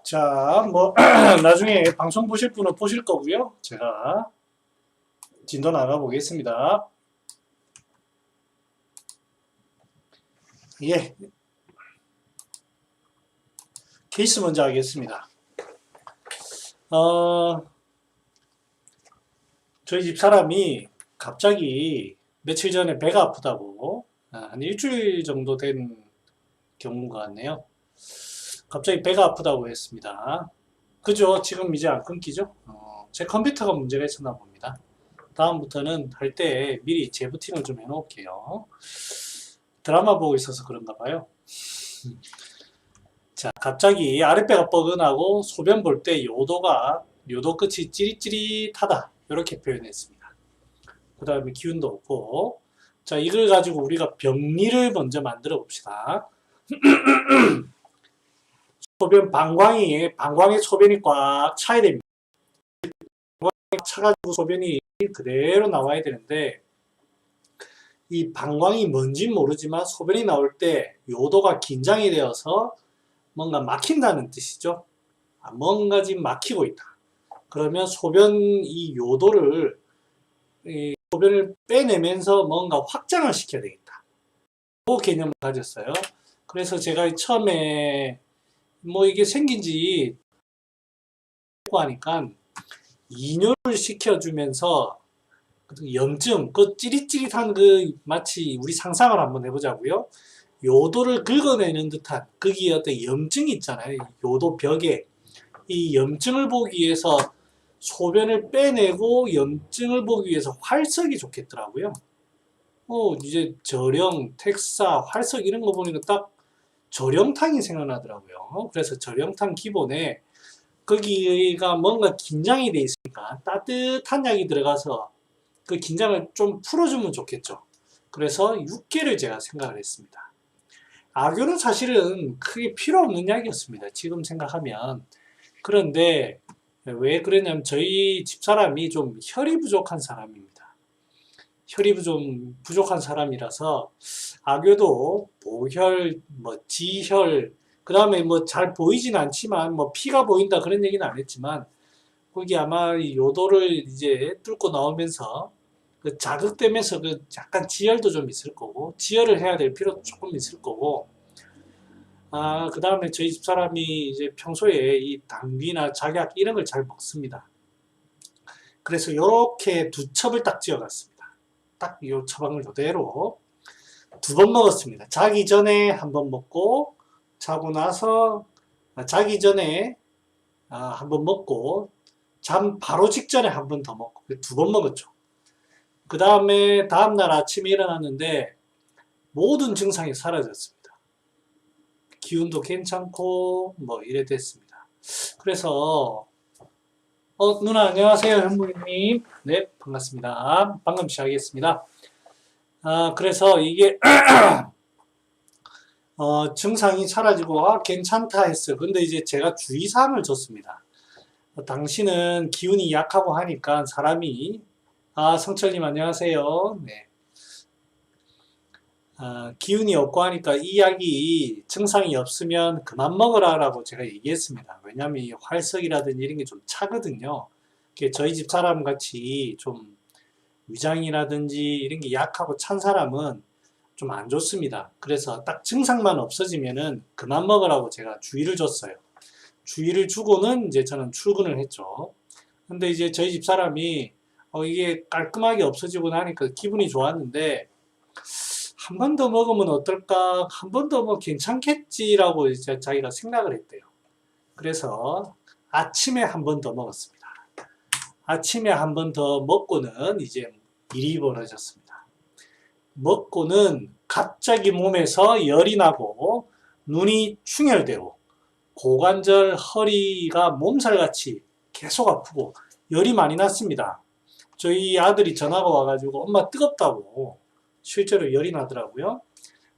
자, 뭐 나중에 방송 보실 분은 보실 거고요. 제가 진도 나가 보겠습니다. 예, 케이스 먼저 하겠습니다. 저희 집 사람이 갑자기 며칠 전에 배가 아프다고 한 일주일 정도 된 경우가 같네요. 갑자기 배가 아프다고 했습니다. 그죠? 지금 이제 안 끊기죠? 제 컴퓨터가 문제가 있었나 봅니다. 다음부터는 할 때 미리 재부팅을 좀 해놓을게요. 드라마 보고 있어서 그런가 봐요. 자, 갑자기 아랫배가 뻐근하고 소변 볼 때 요도 끝이 찌릿찌릿하다. 이렇게 표현했습니다. 그 다음에 기운도 없고. 자, 이걸 가지고 우리가 병리를 먼저 만들어 봅시다. 방광에 소변이 꽉 차야 됩니다. 방광이 차가지고 소변이 그대로 나와야 되는데, 이 방광이 뭔진 모르지만 소변이 나올 때 요도가 긴장이 되어서 뭔가 막힌다는 뜻이죠. 뭔가 지금 막히고 있다. 그러면 이 요도를, 소변을 빼내면서 뭔가 확장을 시켜야 되겠다. 그 개념을 가졌어요. 그래서 제가 처음에 뭐 이게 생긴 지 하니까 이뇨를 시켜주면서 염증, 그 찌릿찌릿한 마치 우리 상상을 한번 해보자고요. 요도를 긁어내는 듯한 거기에 어떤 염증이 있잖아요. 요도 벽에 이 염증을 보기 위해서 소변을 빼내고 염증을 보기 위해서 활석이 좋겠더라고요. 이제 절영, 택사, 활석 이런 거 보니까 딱 절영탕이 생각나더라고요. 그래서 절영탕 기본에 거기가 뭔가 긴장이 돼 있으니까 따뜻한 약이 들어가서 그 긴장을 좀 풀어주면 좋겠죠. 그래서 육개를 제가 생각을 했습니다. 악교는 사실은 크게 필요 없는 약이었습니다. 지금 생각하면. 그런데 왜 그랬냐면 저희 집사람이 좀 혈이 부족한 사람입니다. 혈이 좀 부족한 사람이라서 악교도 보혈, 지혈, 그 다음에 잘 보이진 않지만 피가 보인다 그런 얘기는 안 했지만 거기 아마 요도를 이제 뚫고 나오면서 자극되면서 약간 지혈도 좀 있을 거고 지혈을 해야 될 필요도 조금 있을 거고 그 다음에 저희 집사람이 이제 평소에 이 당귀나 작약 이런 걸 잘 먹습니다. 그래서 이렇게 두 첩을 딱 지어갔습니다. 딱 이 처방을 그대로 2번 먹었습니다. 자기 전에 1번 먹고 자고 나서 자기 전에 1번 먹고 잠 바로 직전에 1번 더 먹고 2번 먹었죠. 그 다음에 다음날 아침에 일어났는데 모든 증상이 사라졌습니다. 기운도 괜찮고 이래 됐습니다. 그래서 누나 안녕하세요. 현무님. 네, 반갑습니다. 방금 시작하겠습니다. 그래서 이게 증상이 사라지고 괜찮다 했어요. 근데 이제 제가 주의사항을 줬습니다. 당신은 기운이 약하고 하니까 사람이 성철님 안녕하세요. 네. 기운이 없고 하니까 이 약이 증상이 없으면 그만 먹으라라고 제가 얘기했습니다. 왜냐하면 이 활석이라든지 이런 게 좀 차거든요. 저희 집 사람 같이 좀 위장이라든지 이런 게 약하고 찬 사람은 좀 안 좋습니다. 그래서 딱 증상만 없어지면은 그만 먹으라고 제가 주의를 줬어요. 주의를 주고는 이제 저는 출근을 했죠. 근데 이제 저희 집 사람이 이게 깔끔하게 없어지고 나니까 기분이 좋았는데 한 번 더 먹으면 어떨까? 한 번 더 괜찮겠지라고 이제 자기가 생각을 했대요. 그래서 아침에 한 번 더 먹었습니다. 아침에 한 번 더 먹고는 이제 일이 벌어졌습니다. 먹고는 갑자기 몸에서 열이 나고 눈이 충혈되고 고관절, 허리가 몸살같이 계속 아프고 열이 많이 났습니다. 저희 아들이 전화가 와가지고 엄마 뜨겁다고 실제로 열이 나더라고요.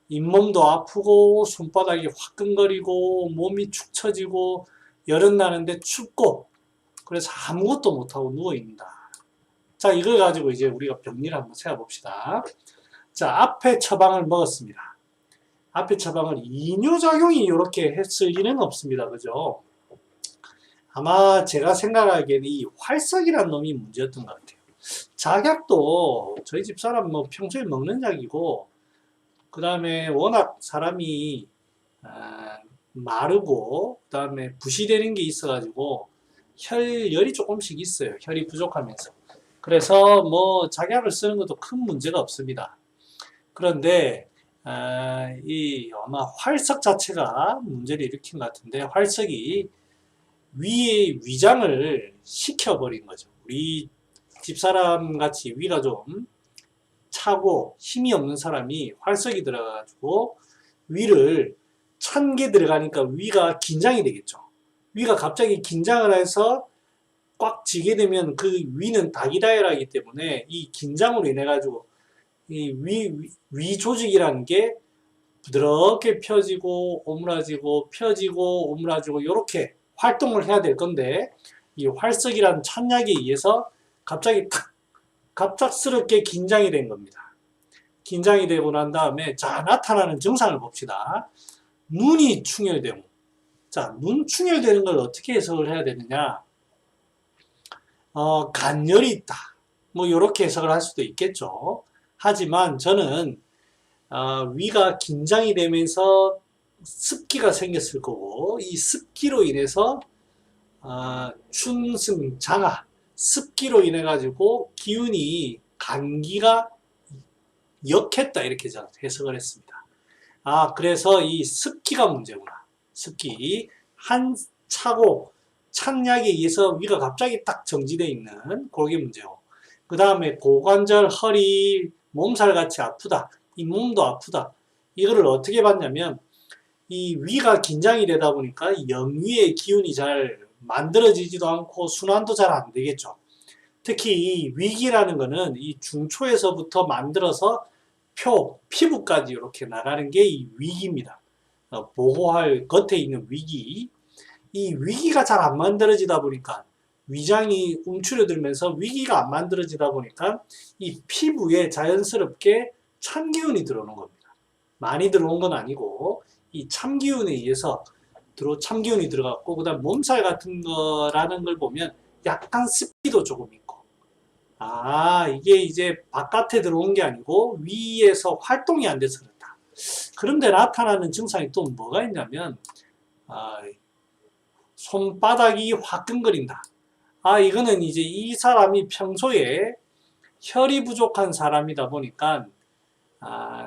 잇몸도 아프고 손바닥이 화끈거리고 몸이 축 처지고 열은 나는데 춥고 그래서 아무것도 못하고 누워있는다. 자, 이걸 가지고 이제 우리가 병리를 한번 세워봅시다. 자, 앞에 처방을 먹었습니다. 앞에 처방을 이뇨작용이 이렇게 했을 리는 없습니다. 그죠? 아마 제가 생각하기에는 이 활석이라는 놈이 문제였던 것 같아요. 작약도 저희 집 사람 뭐 평소에 먹는 약이고, 그 다음에 워낙 사람이 마르고, 그 다음에 부시되는 게 있어가지고 혈열이 조금씩 있어요. 혈이 부족하면서. 그래서 뭐 작약을 쓰는 것도 큰 문제가 없습니다. 그런데 이 아마 활석 자체가 문제를 일으킨 것 같은데, 활석이 위의 위장을 식혀버린 거죠. 우리 집사람 같이 위가 좀 차고 힘이 없는 사람이 활석이 들어가가지고 위를 찬 게 들어가니까 위가 긴장이 되겠죠. 위가 갑자기 긴장을 해서 꽉 쥐게 되면 그 위는 다기다혈하기 때문에 이 긴장으로 인해 가지고 이 위 조직이라는 게 부드럽게 펴지고 오므라지고 펴지고 오므라지고 이렇게 활동을 해야 될 건데, 이 활석이라는 찬약에 의해서 갑자기 탁 갑작스럽게 긴장이 된 겁니다. 긴장이 되고 난 다음에 자 나타나는 증상을 봅시다. 눈이 충혈되고, 자 눈 충혈되는 걸 어떻게 해석을 해야 되느냐? 간열이 있다. 뭐 이렇게 해석을 할 수도 있겠죠. 하지만 저는 위가 긴장이 되면서 습기가 생겼을 거고, 이 습기로 인해서 춘승 장하, 습기로 인해 가지고 기운이 감기가 역했다 이렇게 저는 해석을 했습니다. 그래서 이 습기가 문제구나. 습기 한 차고 찬 약에 의해서 위가 갑자기 딱 정지되어 있는 그게 문제고, 그 다음에 고관절, 허리, 몸살 같이 아프다. 이 몸도 아프다. 이거를 어떻게 봤냐면, 이 위가 긴장이 되다 보니까 영위의 기운이 잘 만들어지지도 않고 순환도 잘 안 되겠죠. 특히 이 위기라는 거는 이 중초에서부터 만들어서 피부까지 이렇게 나가는 게 이 위기입니다. 보호할 겉에 있는 위기. 이 위기가 잘 안 만들어지다 보니까 위장이 움츠려들면서 위기가 안 만들어지다 보니까 이 피부에 자연스럽게 찬기운이 들어오는 겁니다. 많이 들어온 건 아니고 이 참기운에 의해서 참기운이 들어갔고, 그 다음 몸살 같은 거라는 걸 보면 약간 습기도 조금 있고, 이게 이제 바깥에 들어온 게 아니고 위에서 활동이 안 돼서 그렇다. 그런데 나타나는 증상이 또 뭐가 있냐면, 손바닥이 화끈거린다. 이거는 이제 이 사람이 평소에 혈이 부족한 사람이다 보니까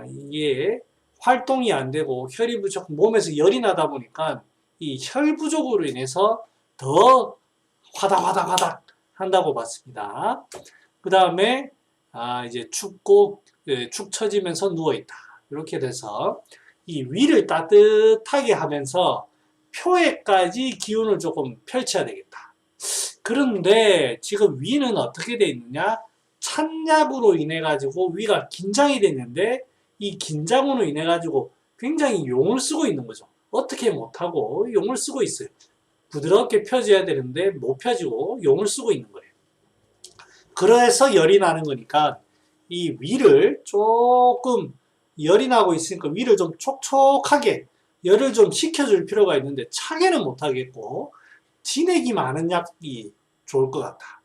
이게 활동이 안 되고 혈이 부족, 몸에서 열이 나다 보니까 이 혈 부족으로 인해서 더 화닥화닥 한다고 봤습니다. 그 다음에 이제 춥고 축 처지면서 누워있다. 이렇게 돼서 이 위를 따뜻하게 하면서 표에까지 기운을 조금 펼쳐야 되겠다. 그런데 지금 위는 어떻게 돼 있느냐? 찬약으로 인해 가지고 위가 긴장이 됐는데, 이 긴장으로 인해 가지고 굉장히 용을 쓰고 있는 거죠. 어떻게 못하고 용을 쓰고 있어요. 부드럽게 펴져야 되는데 못 펴지고 용을 쓰고 있는 거예요. 그래서 열이 나는 거니까 이 위를 조금, 열이 나고 있으니까 위를 좀 촉촉하게 열을 좀 식혀줄 필요가 있는데 차게는 못하겠고, 진액이 많은 약이 좋을 것 같다.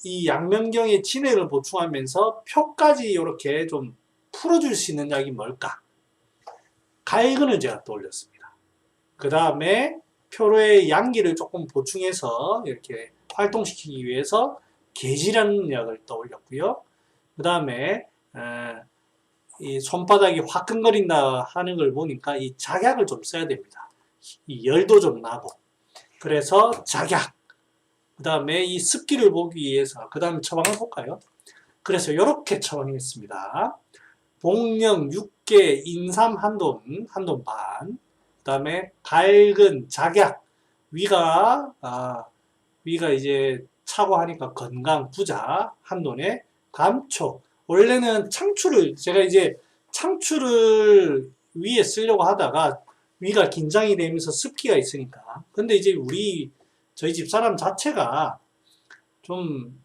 이 양면경에 진액을 보충하면서 표까지 이렇게 좀 풀어줄 수 있는 약이 뭘까? 갈근을 제가 떠올렸습니다. 그 다음에 표로의 양기를 조금 보충해서 이렇게 활동시키기 위해서 계지라는 약을 떠올렸고요. 그 다음에 이 손바닥이 화끈거린다 하는 걸 보니까 이 작약을 좀 써야 됩니다. 이 열도 좀 나고. 그래서 작약. 그 다음에 이 습기를 보기 위해서 그 다음에 처방을 볼까요? 그래서 이렇게 처방했습니다. 복령, 육개, 인삼 한돈 반. 그 다음에 갈근, 작약. 위가 이제 차고 하니까 건강, 부자, 한돈에 감초. 원래는 제가 이제 창추를 위에 쓰려고 하다가 위가 긴장이 되면서 습기가 있으니까. 근데 이제 저희 집 사람 자체가 좀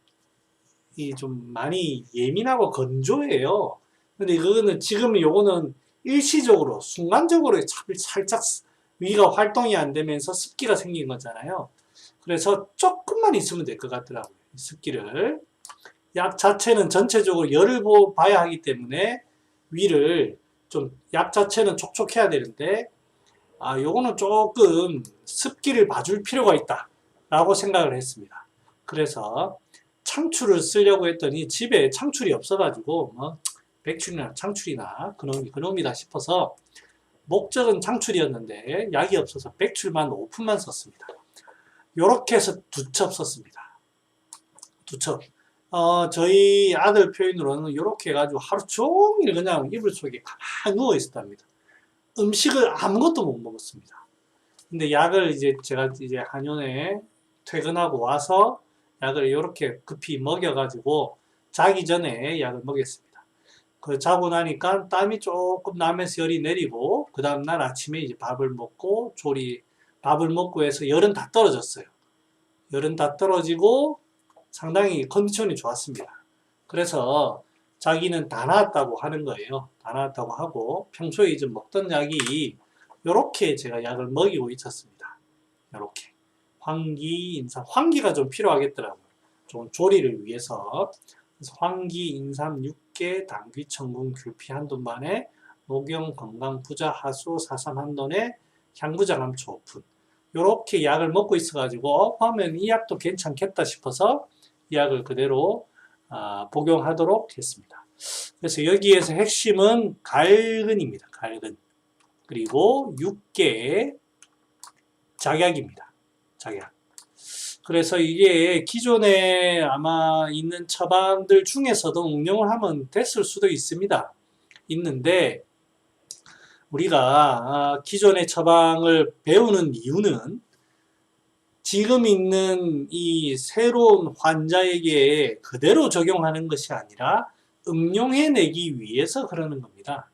많이 예민하고 건조해요. 근데 그거는 지금 요거는 일시적으로 순간적으로 살짝 위가 활동이 안 되면서 습기가 생긴 거잖아요. 그래서 조금만 있으면 될 것 같더라고요. 습기를. 약 자체는 전체적으로 열을 봐야 하기 때문에 위를 좀 약 자체는 촉촉해야 되는데 요거는 조금 습기를 봐줄 필요가 있다 라고 생각을 했습니다. 그래서 창출을 쓰려고 했더니 집에 창출이 없어가지고 뭐 백출이나 창출이나 그놈이다 싶어서 목적은 창출이었는데 약이 없어서 백출만 5푼만 썼습니다. 요렇게 해서 2첩 썼습니다. 2첩. 저희 아들 표현으로는 이렇게 해가지고 하루 종일 그냥 이불 속에 가만히 누워 있었답니다. 음식을 아무것도 못 먹었습니다. 근데 약을 제가 한의원에 퇴근하고 와서 약을 이렇게 급히 먹여가지고 자기 전에 약을 먹였습니다. 그 자고 나니까 땀이 조금 나면서 열이 내리고 그 다음날 아침에 이제 밥을 먹고 밥을 먹고 해서 열은 다 떨어졌어요. 열은 다 떨어지고 상당히 컨디션이 좋았습니다. 그래서 자기는 다 나았다고 하는 거예요. 다 나았다고 하고 평소에 이제 먹던 약이 요렇게 제가 약을 먹이고 있었습니다. 요렇게 황기, 인삼, 황기가 좀 필요하겠더라고요. 좀 조리를 위해서. 그래서 황기, 인삼 6개, 당귀, 청군, 귤피 한돈반에 녹용, 건강, 부자, 하수, 사삼 한돈에 향부자, 감초 5푼. 요렇게 약을 먹고 있어가지고 하면 이 약도 괜찮겠다 싶어서 이 약을 그대로 복용하도록 했습니다. 그래서 여기에서 핵심은 갈근입니다. 갈근. 그리고 6개의 작약입니다. 작약. 그래서 이게 기존에 아마 있는 처방들 중에서도 응용을 하면 됐을 수도 있습니다. 있는데 우리가 기존의 처방을 배우는 이유는 지금 있는 이 새로운 환자에게 그대로 적용하는 것이 아니라 응용해내기 위해서 그러는 겁니다.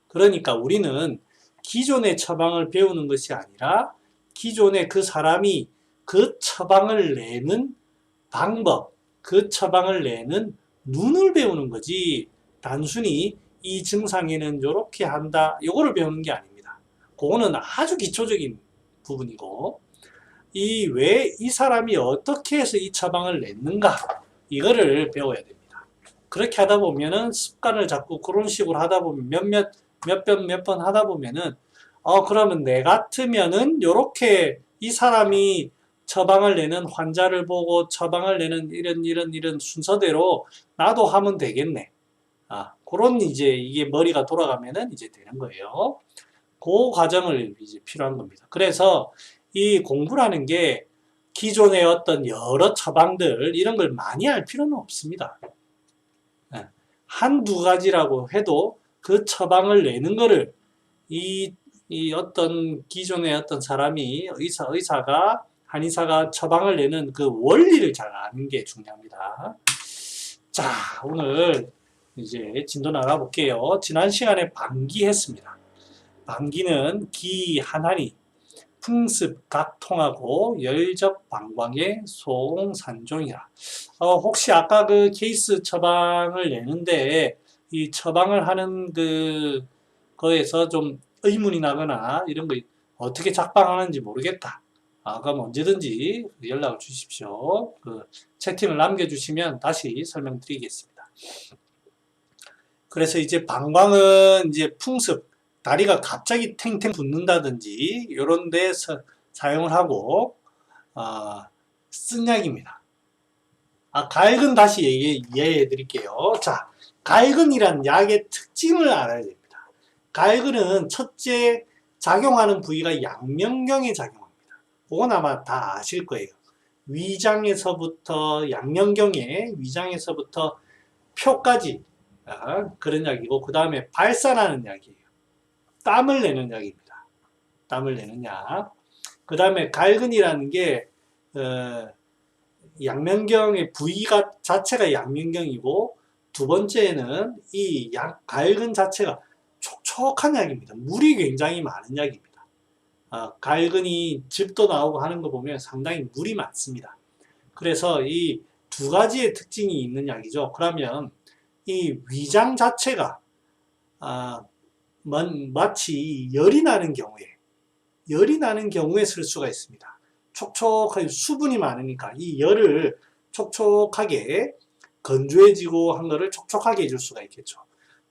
그러니까 우리는 기존의 처방을 배우는 것이 아니라 기존에 그 사람이 그 처방을 내는 방법, 그 처방을 내는 눈을 배우는 거지 단순히 이 증상에는 이렇게 한다 이거를 배우는 게 아닙니다. 그거는 아주 기초적인 부분이고 왜 이 사람이 어떻게 해서 이 처방을 냈는가 이거를 배워야 됩니다. 그렇게 하다 보면은 습관을 잡고 그런 식으로 하다 보면 몇 번 하다 보면은 그러면 내 같으면은 요렇게 이 사람이 처방을 내는 환자를 보고 처방을 내는 이런 순서대로 나도 하면 되겠네. 그런 이게 머리가 돌아가면은 이제 되는 거예요. 그 과정을 이제 필요한 겁니다. 그래서 이 공부라는 게 기존의 어떤 여러 처방들 이런 걸 많이 할 필요는 없습니다. 한두 가지라고 해도 그 처방을 내는 거를 이 어떤 기존의 어떤 사람이 한의사가 처방을 내는 그 원리를 잘 아는 게 중요합니다. 자, 오늘 이제 진도 나가 볼게요. 지난 시간에 방기 했습니다. 방기는 기, 한한이, 풍습, 각통하고 열적, 방광의 소옹, 산종이라. 혹시 아까 그 케이스 처방을 내는데 이 처방을 하는 거에서 좀 의문이 나거나 이런 거 어떻게 작방하는지 모르겠다. 그럼 언제든지 연락을 주십시오. 채팅을 남겨주시면 다시 설명드리겠습니다. 그래서 이제 방광은 이제 풍습, 다리가 갑자기 탱탱 붓는다든지 이런 데서 사용을 하고 쓴 약입니다. 갈근 다시 이해해 드릴게요. 자, 갈근이란 약의 특징을 알아야 됩니다. 갈근은 첫째 작용하는 부위가 양면경에 작용합니다. 그건 아마 다 아실 거예요. 위장에서부터 위장에서부터 표까지 그런 약이고 그 다음에 발산하는 약이에요. 땀을 내는 약입니다. 땀을 내는 약. 그 다음에 갈근이라는 게 양면경의 부위가 자체가 양면경이고 두 번째는 이 갈근 자체가 촉촉한 약입니다. 물이 굉장히 많은 약입니다. 갈근이 즙도 나오고 하는 거 보면 상당히 물이 많습니다. 그래서 이 두 가지의 특징이 있는 약이죠. 그러면 이 위장 자체가 마치 열이 나는 경우에 쓸 수가 있습니다. 촉촉하게 수분이 많으니까 이 열을 촉촉하게 건조해지고 한 거를 촉촉하게 해줄 수가 있겠죠.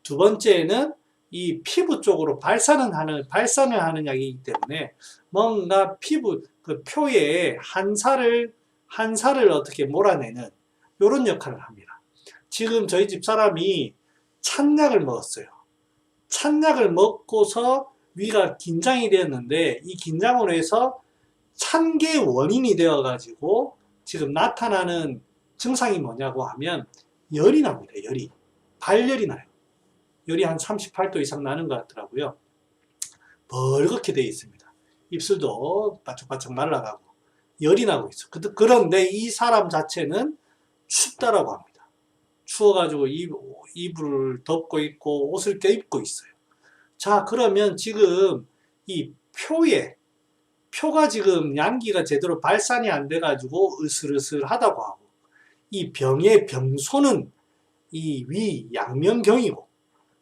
두 번째는 이 피부 쪽으로 발산을 하는 약이기 때문에 뭔가 피부 그 표에 한살을 어떻게 몰아내는 이런 역할을 합니다. 지금 저희 집 사람이 찬약을 먹었어요. 찬약을 먹고서 위가 긴장이 되었는데 이 긴장으로 해서 찬 게 원인이 되어 가지고 지금 나타나는 증상이 뭐냐고 하면 열이 납니다. 발열이 나요. 열이 한 38도 이상 나는 것 같더라고요. 벌겋게 되어 있습니다. 입술도 바짝바짝 말라가고 열이 나고 있어. 그런데 이 사람 자체는 춥다라고 합니다. 추워가지고 이불을 덮고 있고 옷을 껴입고 있어요. 자, 그러면 지금 이 표가 지금 양기가 제대로 발산이 안 돼가지고 으슬으슬하다고 하고, 이 병의 병소는 이 위 양명경이고,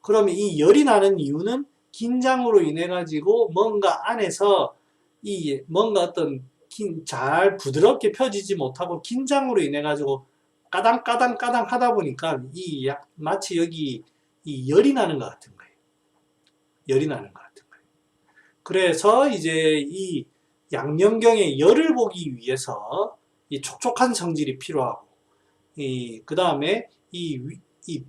그러면 이 열이 나는 이유는 긴장으로 인해 가지고 뭔가 안에서 뭔가 어떤 잘 부드럽게 펴지지 못하고 긴장으로 인해 가지고 까당까당 하다 보니까 마치 여기 이 열이 나는 것 같은 거예요. 열이 나는 것 같은 거예요. 그래서 이제 이 양명경의 열을 보기 위해서 이 촉촉한 성질이 필요하고, 그 다음에 이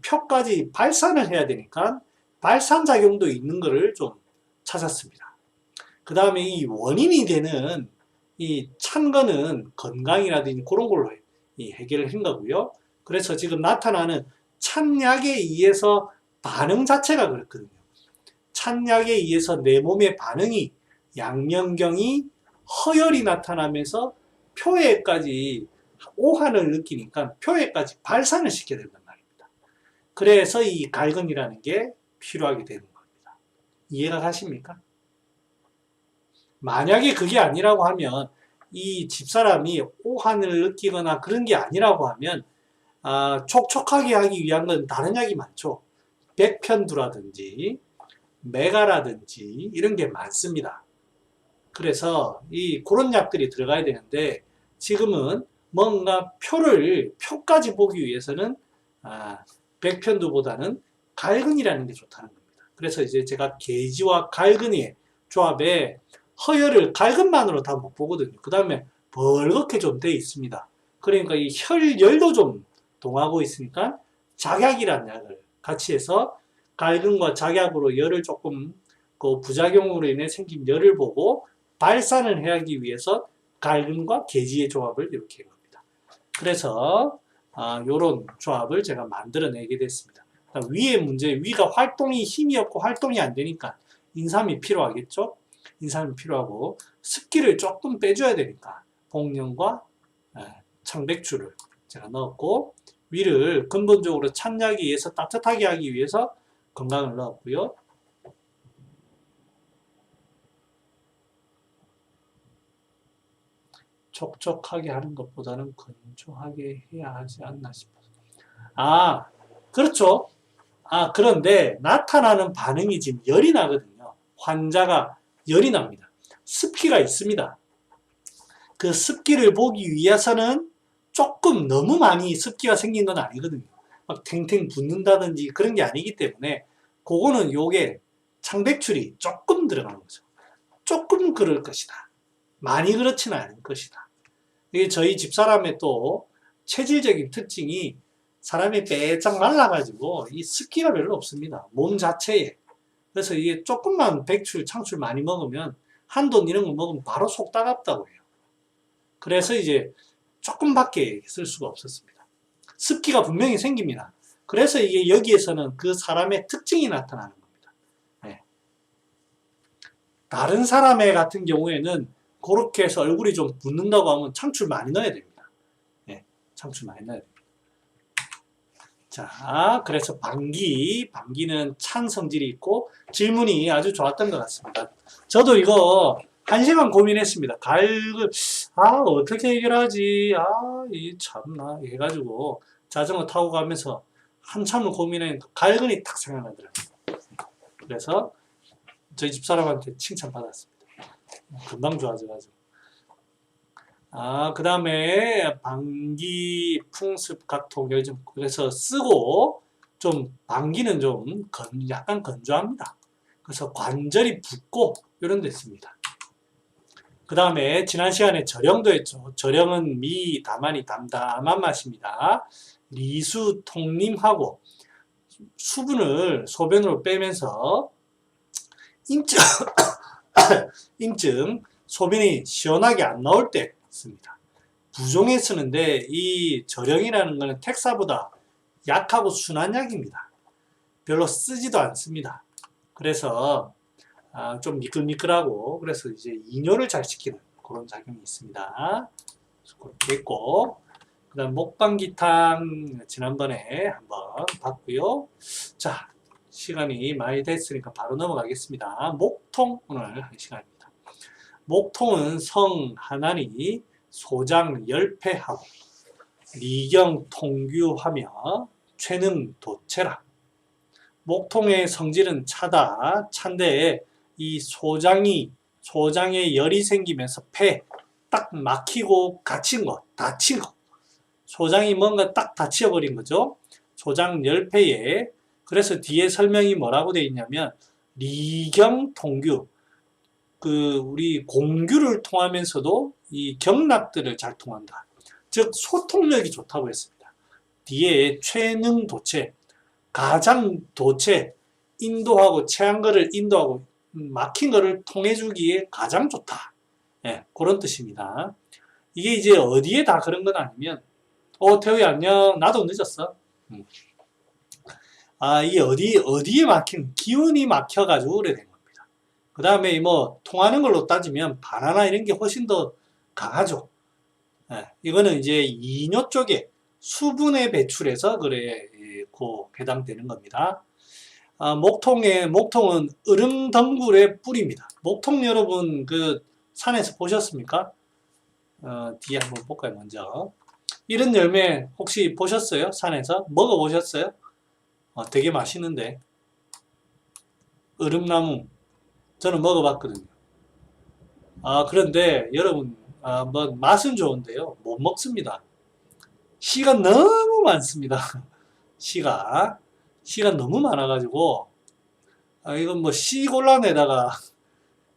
표까지 발산을 해야 되니까 발산작용도 있는 것을 좀 찾았습니다. 그 다음에 이 원인이 되는 이 찬 거는 건강이라든지 그런 걸로 해결을 한 거고요. 그래서 지금 나타나는 찬약에 의해서 반응 자체가 그렇거든요. 찬약에 의해서 내 몸의 반응이 양명경이 허열이 나타나면서 표에까지 오한을 느끼니까 표에까지 발산을 시켜야 된단 말입니다. 그래서 이 갈근이라는 게 필요하게 되는 겁니다. 이해가 가십니까? 만약에 그게 아니라고 하면 이 집사람이 오한을 느끼거나 그런 게 아니라고 하면 촉촉하게 하기 위한 건 다른 약이 많죠. 백편두라든지 메가라든지 이런 게 많습니다. 그래서 그런 약들이 들어가야 되는데 지금은 뭔가 표까지 보기 위해서는 백편두보다는 갈근이라는 게 좋다는 겁니다. 그래서 이제 제가 게지와 갈근의 조합에 허열을 갈근만으로 다 못 보거든요. 그 다음에 벌겋게 좀 돼 있습니다. 그러니까 이 혈열도 좀 동하고 있으니까 작약이라는 약을 같이 해서 갈근과 작약으로 열을 조금 그 부작용으로 인해 생긴 열을 보고 발산을 하기 위해서 갈근과 게지의 조합을 이렇게 한 겁니다. 그래서 이런 조합을 제가 만들어내게 됐습니다. 위의 문제, 위가 힘이 없고 활동이 안 되니까 인삼이 필요하겠죠? 인삼이 필요하고 습기를 조금 빼줘야 되니까 복령과 청백주를 제가 넣었고, 위를 근본적으로 찬약에 의해서 따뜻하게 하기 위해서 건강을 넣었고요. 촉촉하게 하는 것보다는 건조하게 해야 하지 않나 싶어서. 그렇죠. 그런데 나타나는 반응이 지금 열이 나거든요. 환자가 열이 납니다. 습기가 있습니다. 그 습기를 보기 위해서는 조금 너무 많이 습기가 생긴 건 아니거든요. 막 탱탱 붓는다든지 그런 게 아니기 때문에 그거는 요게 창백출이 조금 들어간 거죠. 조금 그럴 것이다. 많이 그렇지는 않을 것이다. 이게 저희 집사람의 또 체질적인 특징이 사람이 빼짝 말라가지고 이 습기가 별로 없습니다. 몸 자체에. 그래서 이게 조금만 백출, 창출 많이 먹으면 한돈 이런 거 먹으면 바로 속 따갑다고 해요. 그래서 이제 조금밖에 쓸 수가 없었습니다. 습기가 분명히 생깁니다. 그래서 이게 여기에서는 그 사람의 특징이 나타나는 겁니다. 네. 다른 사람의 같은 경우에는 그렇게 해서 얼굴이 좀 붓는다고 하면 창출 많이 넣어야 됩니다. 네. 창출 많이 넣어야 됩니다. 자, 그래서 방기는 찬 성질이 있고 질문이 아주 좋았던 것 같습니다. 저도 이거 1시간 고민했습니다. 어떻게 해결하지? 이 참나 해가지고 자전거 타고 가면서 한참을 고민했는데 갈근이 딱 생각나더라고요. 그래서 저희 집사람한테 칭찬받았습니다. 금방 좋아져가지고. 그 다음에 방기, 풍습, 각통을 좀 그래서 쓰고 좀 방기는 좀 약간 건조합니다. 그래서 관절이 붓고 이런 데 씁니다. 그 다음에 지난 시간에 절영도 했죠. 절영은 미, 다만이 담담한 맛입니다. 리수, 통림하고 수분을 소변으로 빼면서 임증, 임증, 소변이 시원하게 안 나올 때 씁니다. 부종에 쓰는데 이 절영이라는 것은 택사보다 약하고 순한 약입니다. 별로 쓰지도 않습니다. 그래서 좀 미끌미끌하고 그래서 이제 이뇨를 잘 시키는 그런 작용이 있습니다. 그렇게 했고 그 다음 목방기탕 지난번에 한번 봤고요. 자, 시간이 많이 됐으니까 바로 넘어가겠습니다. 목통 오늘 할 시간입니다. 목통은 성 하나니 소장 열패하고 리경 통규하며 최능 도체라. 목통의 성질은 찬데 이 소장에 열이 생기면서 폐 딱 막히고 갇힌 거, 다친 거. 소장이 뭔가 딱 닫혀버린 거죠. 소장 열폐에 그래서 뒤에 설명이 뭐라고 되어 있냐면 리경 통규 우리 공규를 통하면서도 이 경락들을 잘 통한다. 즉 소통력이 좋다고 했습니다. 뒤에 최능 도체 가장 도체 인도하고 체한 거를 인도하고 막힌 거를 통해주기에 가장 좋다. 예, 그런 뜻입니다. 이게 이제 어디에 다 그런 건 아니면 태우이 안녕. 나도 늦었어. 이게 어디에 막힌 기운이 막혀가지고 그래 된 겁니다. 그 다음에 뭐 통하는 걸로 따지면 바나나 이런 게 훨씬 더 강하죠. 예, 이거는 이제 이뇨 쪽에 수분에 배출해서 그래 해당되는 겁니다. 목통은 으름덩굴의 뿌리입니다. 목통 여러분 그 산에서 보셨습니까? 뒤에 한번 볼까요 먼저. 이런 열매 혹시 보셨어요? 산에서? 먹어보셨어요? 되게 맛있는데. 으름나무. 저는 먹어봤거든요. 그런데 여러분, 뭐 맛은 좋은데요. 못 먹습니다. 씨가 너무 많습니다. 씨가 너무 많아가지고, 이건 뭐 씨 골라내다가,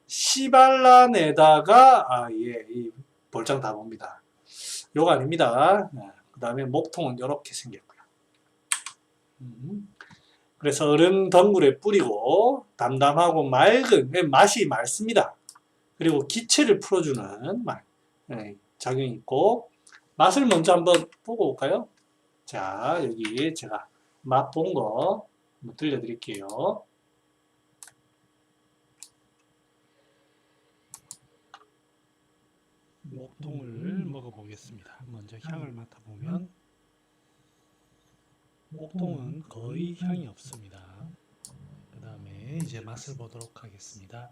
씨 발라내다가, 이 볼장 다 봅니다. 요거 아닙니다. 그 다음에 목통은 이렇게 생겼고요. 그래서 얼음 덩굴에 뿌리고 담담하고 맑은 맛이 맑습니다. 그리고 기체를 풀어주는 작용이 있고 맛을 먼저 한번 보고 올까요? 자, 여기 제가 맛본 거 한번 들려드릴게요. 목통을 먹어보겠습니다. 먼저 향을 맡아보면 목통은 거의 향이 없습니다. 그 다음에 이제 맛을 보도록 하겠습니다.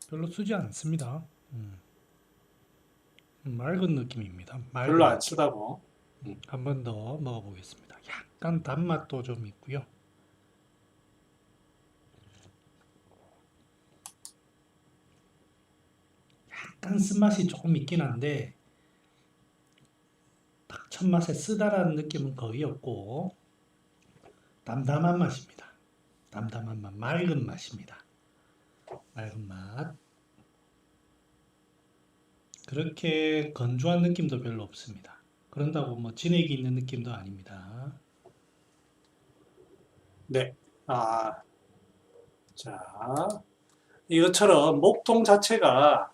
별로 쓰지 않습니다. 맑은 느낌입니다. 별로 안 쓰다고. 한 번 더 먹어보겠습니다. 약간 단맛도 좀 있고요. 약간 쓴맛이 조금 있긴 한데 딱 첫맛에 쓰다라는 느낌은 거의 없고 담담한 맛입니다. 담담한 맛, 맑은 맛입니다. 맑은 맛. 그렇게 건조한 느낌도 별로 없습니다. 그런다고 뭐 진액이 있는 느낌도 아닙니다. 네. 자, 이것처럼 목통 자체가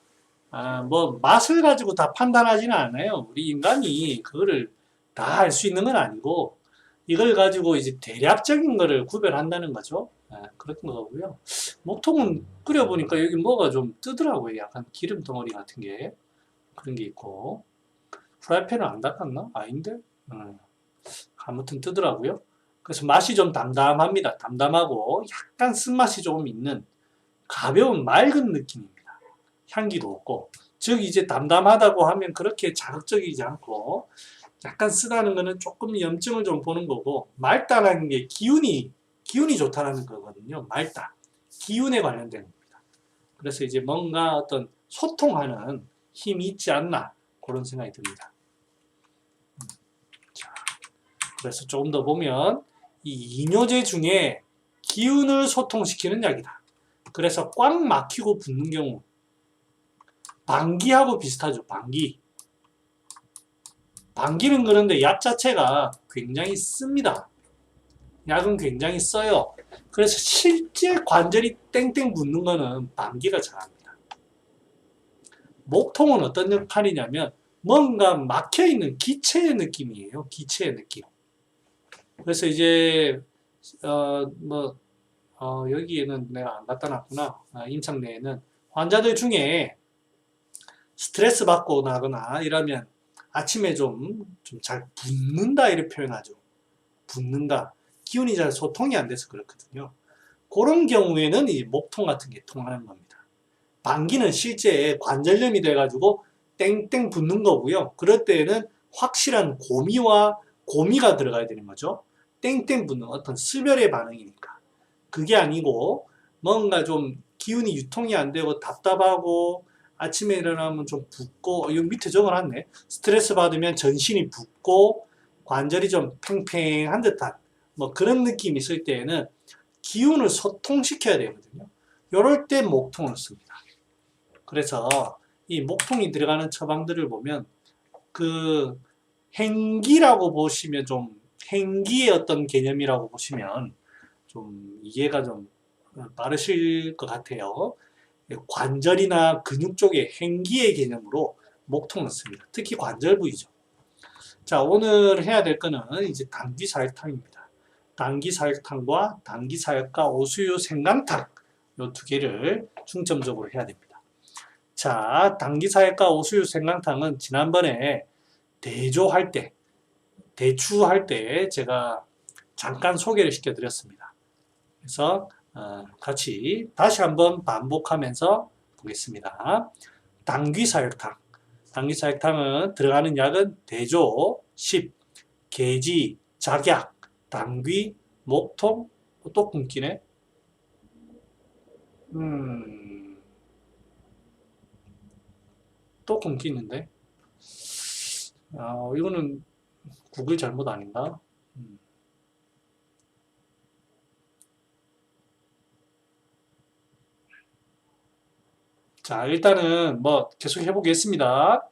뭐 맛을 가지고 다 판단하지는 않아요. 우리 인간이 그거를 다 알 수 있는 건 아니고 이걸 가지고 이제 대략적인 거를 구별한다는 거죠. 그런 거고요. 목통은 끓여보니까 여기 뭐가 좀 뜨더라고요. 약간 기름 덩어리 같은 게 그런 게 있고 프라이팬을 안 닦았나? 아닌데? 아무튼 뜨더라고요. 그래서 맛이 좀 담담합니다. 담담하고 약간 쓴맛이 조금 있는 가벼운 맑은 느낌입니다. 향기도 없고 즉 이제 담담하다고 하면 그렇게 자극적이지 않고 약간 쓰다는 거는 조금 염증을 좀 보는 거고, 맑다라는 게 기운이 좋다라는 거거든요. 맑다. 기운에 관련된 겁니다. 그래서 이제 뭔가 어떤 소통하는 힘이 있지 않나, 그런 생각이 듭니다. 자, 그래서 조금 더 보면, 이 이뇨제 중에 기운을 소통시키는 약이다. 그래서 꽉 막히고 붓는 경우, 방귀하고 비슷하죠. 방귀는 그런데 약 자체가 굉장히 씁니다. 약은 굉장히 써요. 그래서 실제 관절이 땡땡 붓는 거는 방귀가 잘합니다. 목통은 어떤 역할이냐면 뭔가 막혀있는 기체의 느낌이에요. 기체의 느낌. 그래서 이제 여기에는 내가 안 갖다 놨구나. 임상내에는 환자들 중에 스트레스 받고 나거나 이러면 아침에 좀 잘 붓는다 이렇게 표현하죠. 붓는다. 기운이 잘 소통이 안 돼서 그렇거든요. 그런 경우에는 이 목통 같은 게 통하는 겁니다. 방귀는 실제 관절염이 돼가지고 땡땡 붓는 거고요. 그럴 때에는 확실한 고미가 들어가야 되는 거죠. 땡땡 붓는 어떤 수별의 반응이니까. 그게 아니고 뭔가 좀 기운이 유통이 안 되고 답답하고 아침에 일어나면 좀 붓고, 이거 밑에 적어놨네. 스트레스 받으면 전신이 붓고 관절이 좀 팽팽한 듯한 뭐 그런 느낌이 있을 때에는 기운을 소통시켜야 되거든요. 이럴 때 목통을 씁니다. 그래서 이 목통이 들어가는 처방들을 보면 그 행기라고 보시면 좀 행기의 어떤 개념이라고 보시면 좀 이해가 좀 빠르실 것 같아요. 관절이나 근육 쪽의 행기의 개념으로 목통을 씁니다. 특히 관절 부위죠. 자, 오늘 해야 될 거는 이제 당귀사역탕입니다. 당귀사역탕과 당귀사역과 오수유 생강탕 이 두 개를 중점적으로 해야 됩니다. 자, 당귀사역과 오수유 생강탕은 지난번에 대조할 때, 대추할 때 제가 잠깐 소개를 시켜드렸습니다. 그래서 같이 다시 한번 반복하면서 보겠습니다. 당귀사역탕. 당귀사역탕은 들어가는 약은 대조, 10, 계지, 작약, 당귀, 목통, 또 끊기네. 또 끊기는데. 이거는 구글 잘못 아닌가? 자, 일단은 뭐 계속 해보겠습니다.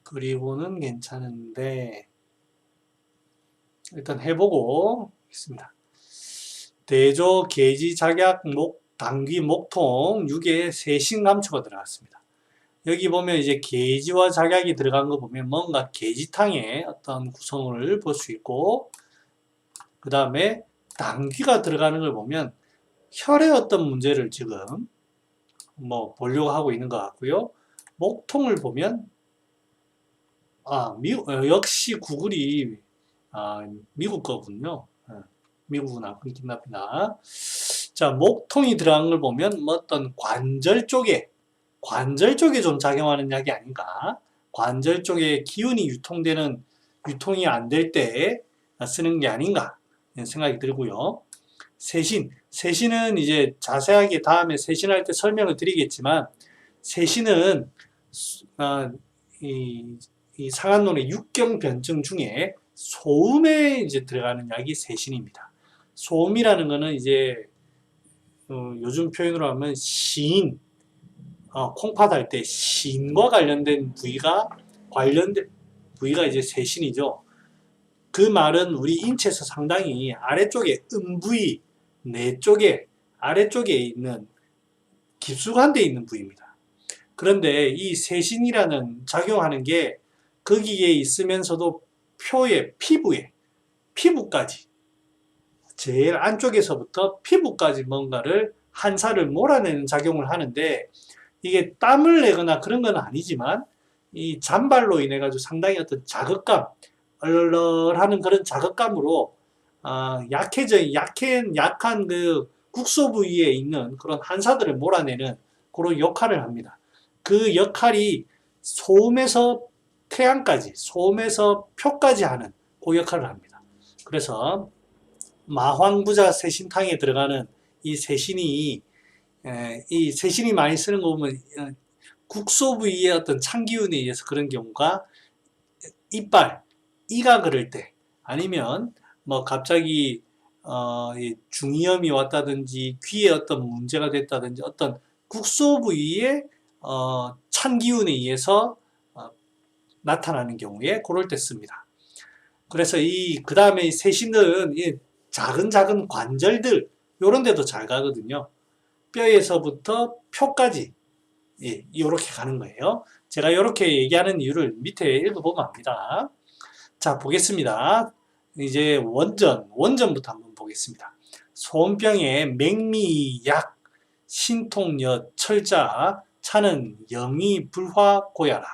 그리고는 괜찮은데 일단 해보고 있습니다. 대조, 계지, 작약, 당귀, 목통 6에 세신감초가 들어갔습니다. 여기 보면 이제 계지와 작약이 들어간 거 보면 뭔가 계지탕의 어떤 구성을 볼 수 있고, 그 다음에 당귀가 들어가는 걸 보면 혈의 어떤 문제를 지금 뭐 보려고 하고 있는 것 같고요. 목통을 보면 역시 구글이 미국 거군요. 미국은 안 끊긴답니다. 자, 목통이 들어간 걸 보면 뭐 어떤 관절 쪽에 좀 작용하는 약이 아닌가. 관절 쪽에 기운이 유통이 안 될 때 쓰는 게 아닌가 생각이 들고요. 세신은 이제 자세하게 다음에 세신할 때 설명을 드리겠지만, 세신은 이 상한론의 육경변증 중에 소음에 이제 들어가는 약이 세신입니다. 소음이라는 거는 이제 요즘 표현으로 하면 시인, 콩팥 할 때 시인과 관련된 부위가 이제 세신이죠. 그 말은 우리 인체에서 상당히 아래쪽에 음부위, 뇌 쪽에 아래쪽에 있는 깊숙한 데 있는 부위입니다. 그런데 이 세신이라는 작용하는 게 거기에 있으면서도 피부까지 제일 안쪽에서부터 피부까지 뭔가를 한사를 몰아내는 작용을 하는데, 이게 땀을 내거나 그런 건 아니지만 이 잔발로 인해 가지고 상당히 어떤 자극감, 얼얼하는 그런 자극감으로 약한 그 국소 부위에 있는 그런 한사들을 몰아내는 그런 역할을 합니다. 그 역할이 소음에서 쾌양까지, 소음에서 표까지 하는 그 역할을 합니다. 그래서 마황부자 세신탕에 들어가는 이 세신이 이 세신이 많이 쓰는 거 보면 국소 부위의 어떤 찬기운에 의해서 그런 경우가 이빨, 이가 그럴 때 아니면 뭐 갑자기 중이염이 왔다든지 귀에 어떤 문제가 됐다든지 어떤 국소 부위의 찬기운에 의해서 나타나는 경우에 그럴 때 씁니다. 그래서 그 다음에 세신은 작은 관절들 요런 데도 잘 가거든요. 뼈에서부터 표까지 이렇게 가는 거예요. 제가 이렇게 얘기하는 이유를 밑에 읽어보면 압니다. 자, 보겠습니다. 이제 원전부터 한번 보겠습니다. 소음병에 맹미약, 신통엿, 철자, 차는 영이 불화 고야라,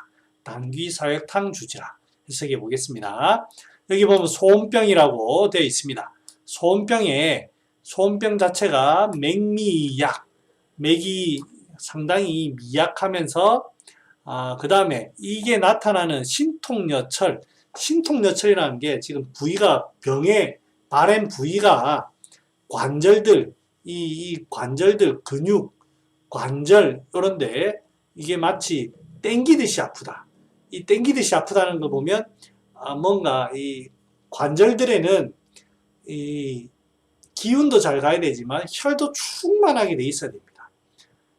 당귀사획탕 주지라. 해석해 보겠습니다. 여기 보면 소음병이라고 되어 있습니다. 소음병 자체가 맹미약, 맥이 상당히 미약하면서 그 다음에 이게 나타나는 신통여철, 신통여철이라는 게 지금 부위가 병의 바램 부위가 관절들, 이 관절들, 근육, 관절 이런데 이게 마치 땡기듯이 아프다. 이 땡기듯이 아프다는 거 보면 뭔가 이 관절들에는 이 기운도 잘 가야 되지만 혈도 충만하게 돼 있어야 됩니다.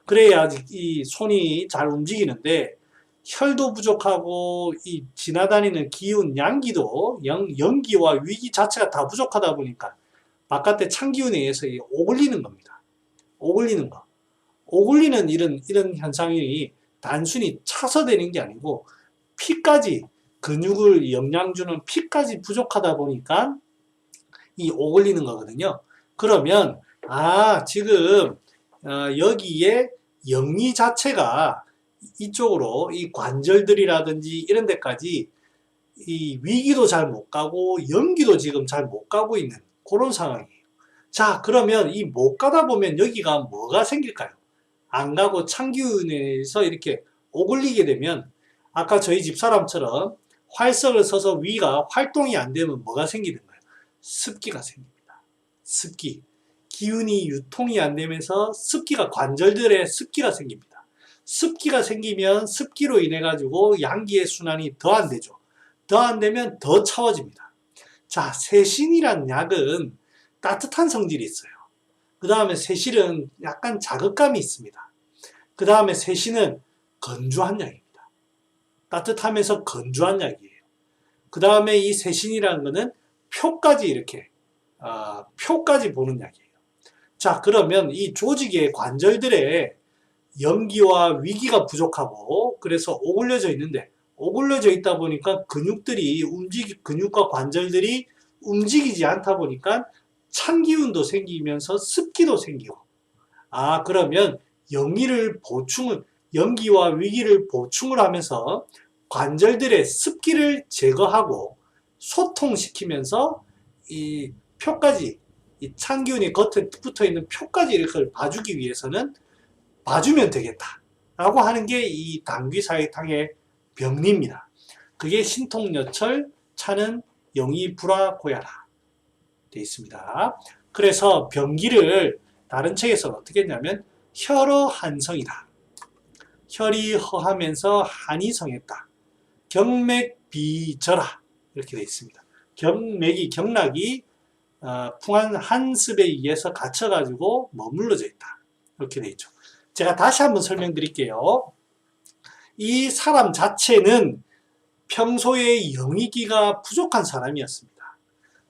그래야 이 손이 잘 움직이는데 혈도 부족하고 이 지나다니는 기운, 양기도 영기와 위기 자체가 다 부족하다 보니까 바깥의 찬기운에 의해서 오글리는 겁니다. 오글리는 거. 오글리는 이런 현상이 단순히 차서 되는 게 아니고 피까지 근육을 영양 주는 피까지 부족하다 보니까 이 오글리는 거거든요. 그러면 지금 여기에 영리 자체가 이쪽으로 이 관절들이라든지 이런 데까지 이 위기도 잘 못 가고 연기도 지금 잘 못 가고 있는 그런 상황이에요. 자, 그러면 이 못 가다 보면 여기가 뭐가 생길까요? 안 가고 찬기운에서 이렇게 오글리게 되면 아까 저희 집사람처럼 활석을 써서 위가 활동이 안 되면 뭐가 생기는 거예요? 습기가 생깁니다. 습기. 기운이 유통이 안 되면서 습기가 관절들에 습기가 생깁니다. 습기가 생기면 습기로 인해 가지고 양기의 순환이 더 안 되죠. 더 안 되면 더 차워집니다. 자, 세신이란 약은 따뜻한 성질이 있어요. 그 다음에 세실은 약간 자극감이 있습니다. 그 다음에 세신은 건조한 약입니다. 따뜻하면서 건조한 약이에요. 그 다음에 이 세신이라는 거는 표까지 이렇게 표까지 보는 약이에요. 자, 그러면 이 조직의 관절들의 연기와 위기가 부족하고 그래서 오글려져 있는데 오글려져 있다 보니까 근육과 관절들이 움직이지 않다 보니까 찬 기운도 생기면서 습기도 생기고 그러면 연기와 위기를 보충을 하면서 관절들의 습기를 제거하고 소통시키면서 이 표까지 이 찬 기운이 겉에 붙어 있는 표까지 이렇게 봐주기 위해서는 봐주면 되겠다 라고 하는 게 이 당귀사획탕의 병리입니다. 그게 신통여철, 차는 영이 불화 고야라 되어 있습니다. 그래서 병기를 다른 책에서는 어떻게 했냐면 혈어한성이다. 혈이 허하면서 한이 성했다. 경맥비절하 이렇게 되어 있습니다. 경락이 풍한 한습에 의해서 갇혀가지고 머물러져 있다. 이렇게 되어 있죠. 제가 다시 한번 설명드릴게요. 이 사람 자체는 평소에 영이기가 부족한 사람이었습니다.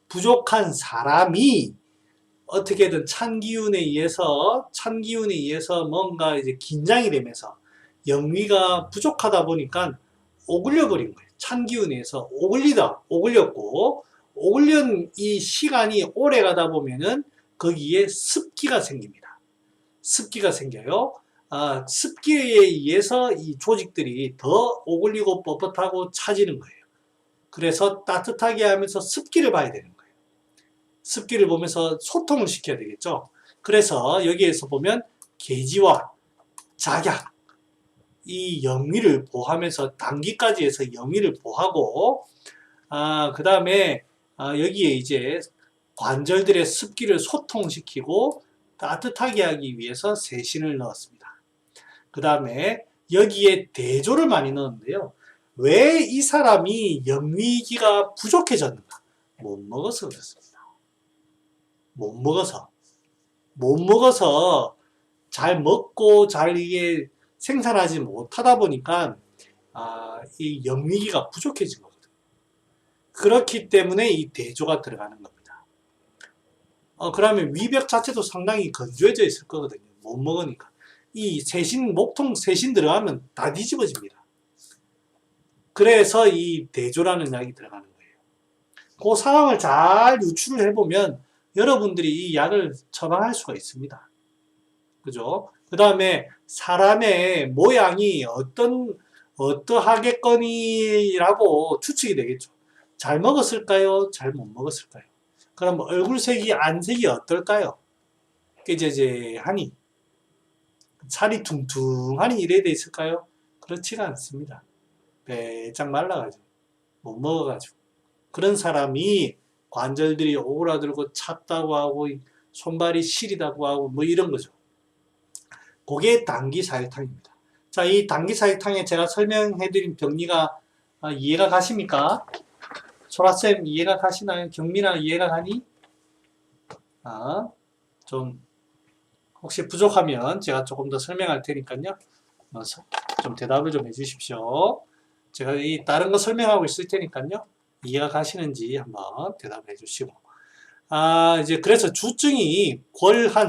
부족한 사람이 어떻게든 찬 기운에 의해서 뭔가 이제 긴장이 되면서 영위가 부족하다 보니까 오글려 버린 거예요. 찬 기운에 의해서 오글렸고 오글린 이 시간이 오래 가다 보면은 거기에 습기가 생깁니다. 습기가 생겨요. 습기에 의해서 이 조직들이 더 오글리고 뻣뻣하고 차지는 거예요. 그래서 따뜻하게 하면서 습기를 봐야 되는 거예요. 습기를 보면서 소통을 시켜야 되겠죠. 그래서 여기에서 보면 계지와 작약, 이 영위를 보호하면서 단기까지 해서 영위를 보호하고, 그 다음에 여기에 이제 관절들의 습기를 소통시키고 따뜻하게 하기 위해서 세신을 넣었습니다. 그 다음에 여기에 대조를 많이 넣었는데요. 왜 이 사람이 영위기가 부족해졌는가? 못 먹어서 그렇습니다. 못 먹어서 잘 먹고 잘 이게 생산하지 못하다 보니까 이 영위기가 부족해진 거거든요. 그렇기 때문에 이 대조가 들어가는 겁니다. 그러면 위벽 자체도 상당히 건조해져 있을 거거든요. 못 먹으니까. 이 세신, 목통 세신 들어가면 다 뒤집어집니다. 그래서 이 대조라는 약이 들어가는 거예요. 그 상황을 잘 유추를 해보면 여러분들이 이 약을 처방할 수가 있습니다. 그죠? 그 다음에 사람의 모양이 어떠하겠거니라고 추측이 되겠죠. 잘 먹었을까요? 잘 못 먹었을까요? 그럼 얼굴색이 안색이 어떨까요? 깨재재하니 살이 퉁퉁하니 이래 돼 있을까요? 그렇지가 않습니다. 배짝 말라가지고 못 먹어가지고 그런 사람이 관절들이 오그라들고 찼다고 하고 손발이 시리다고 하고 뭐 이런 거죠. 그게 당기사혈탕입니다. 자, 이 당기사혈탕에 제가 설명해드린 병리가 이해가 가십니까? 소라쌤 이해가 가시나요? 경민아 이해가 가니? 좀 혹시 부족하면 제가 조금 더 설명할 테니까요. 좀 대답을 좀 해주십시오. 제가 이 다른 거 설명하고 있을 테니까요. 이해가 가시는지 한번 대답을 해주시고. 이제 그래서 주증이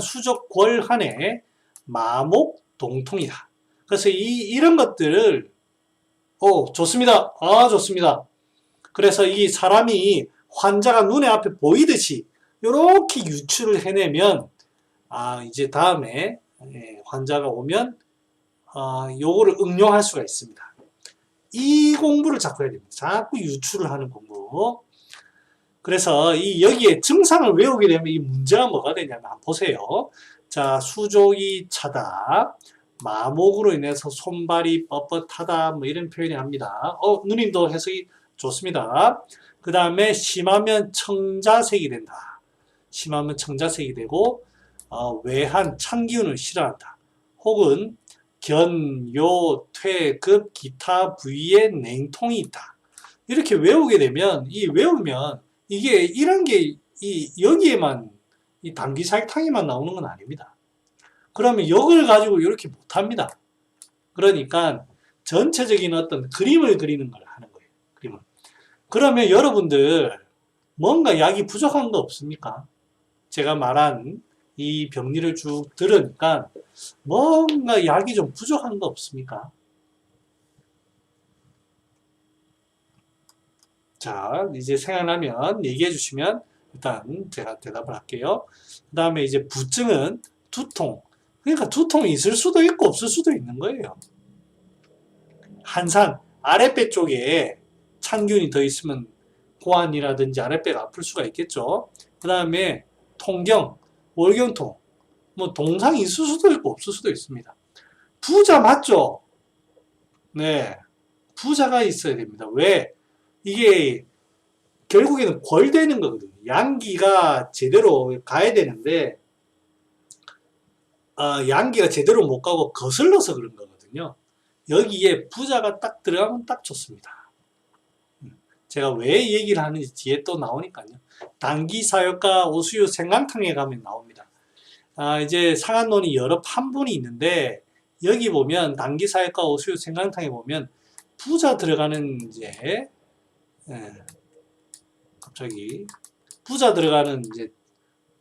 수족 궐한의 마목 동통이다. 그래서 이런 것들을 좋습니다. 좋습니다. 그래서 이 사람이 환자가 눈에 앞에 보이듯이 이렇게 유추를 해내면 이제 다음에 환자가 오면 요거를 응용할 수가 있습니다. 이 공부를 자꾸 해야 됩니다. 자꾸 유추를 하는 공부. 그래서 여기에 증상을 외우게 되면 이 문제가 뭐가 되냐면 보세요. 자, 수족이 차다. 마목으로 인해서 손발이 뻣뻣하다. 뭐 이런 표현이 합니다. 누님도 해석이 좋습니다. 그 다음에 심하면 청자색이 된다. 심하면 청자색이 되고 외한 찬기운을 싫어한다. 혹은 견, 요, 퇴, 급, 기타 부위에 냉통이 있다. 이렇게 외우게 되면 외우면 이게 이런 게 여기에만 이 당기사혈탕에만 나오는 건 아닙니다. 그러면 역을 가지고 이렇게 못합니다. 그러니까 전체적인 어떤 그림을 그리는 걸 하는 거예요. 그림을. 그러면 여러분들 뭔가 약이 부족한 거 없습니까? 제가 말한 이 병리를 쭉 들으니까 뭔가 약이 좀 부족한 거 없습니까? 자, 이제 생각나면 얘기해 주시면 일단 제가 대답을 할게요. 그 다음에 이제 부증은 두통. 그러니까 두통이 있을 수도 있고 없을 수도 있는 거예요. 한산, 아랫배 쪽에 찬균이 더 있으면 고환이라든지 아랫배가 아플 수가 있겠죠. 그 다음에 통경, 월경통. 뭐 동상이 있을 수도 있고 없을 수도 있습니다. 부자 맞죠? 네. 부자가 있어야 됩니다. 왜? 이게 결국에는 골되는 거거든요. 양기가 제대로 가야 되는데 양기가 제대로 못 가고 거슬러서 그런 거거든요. 여기에 부자가 딱 들어가면 딱 좋습니다. 제가 왜 얘기를 하는지 뒤에 또 나오니까요. 당기사역과 오수유 생강탕에 가면 나옵니다. 이제 상한론이 여러 판본이 있는데 여기 보면 당기사역과 오수유 생강탕에 보면 부자 들어가는 이제 갑자기 부자 들어가는 이제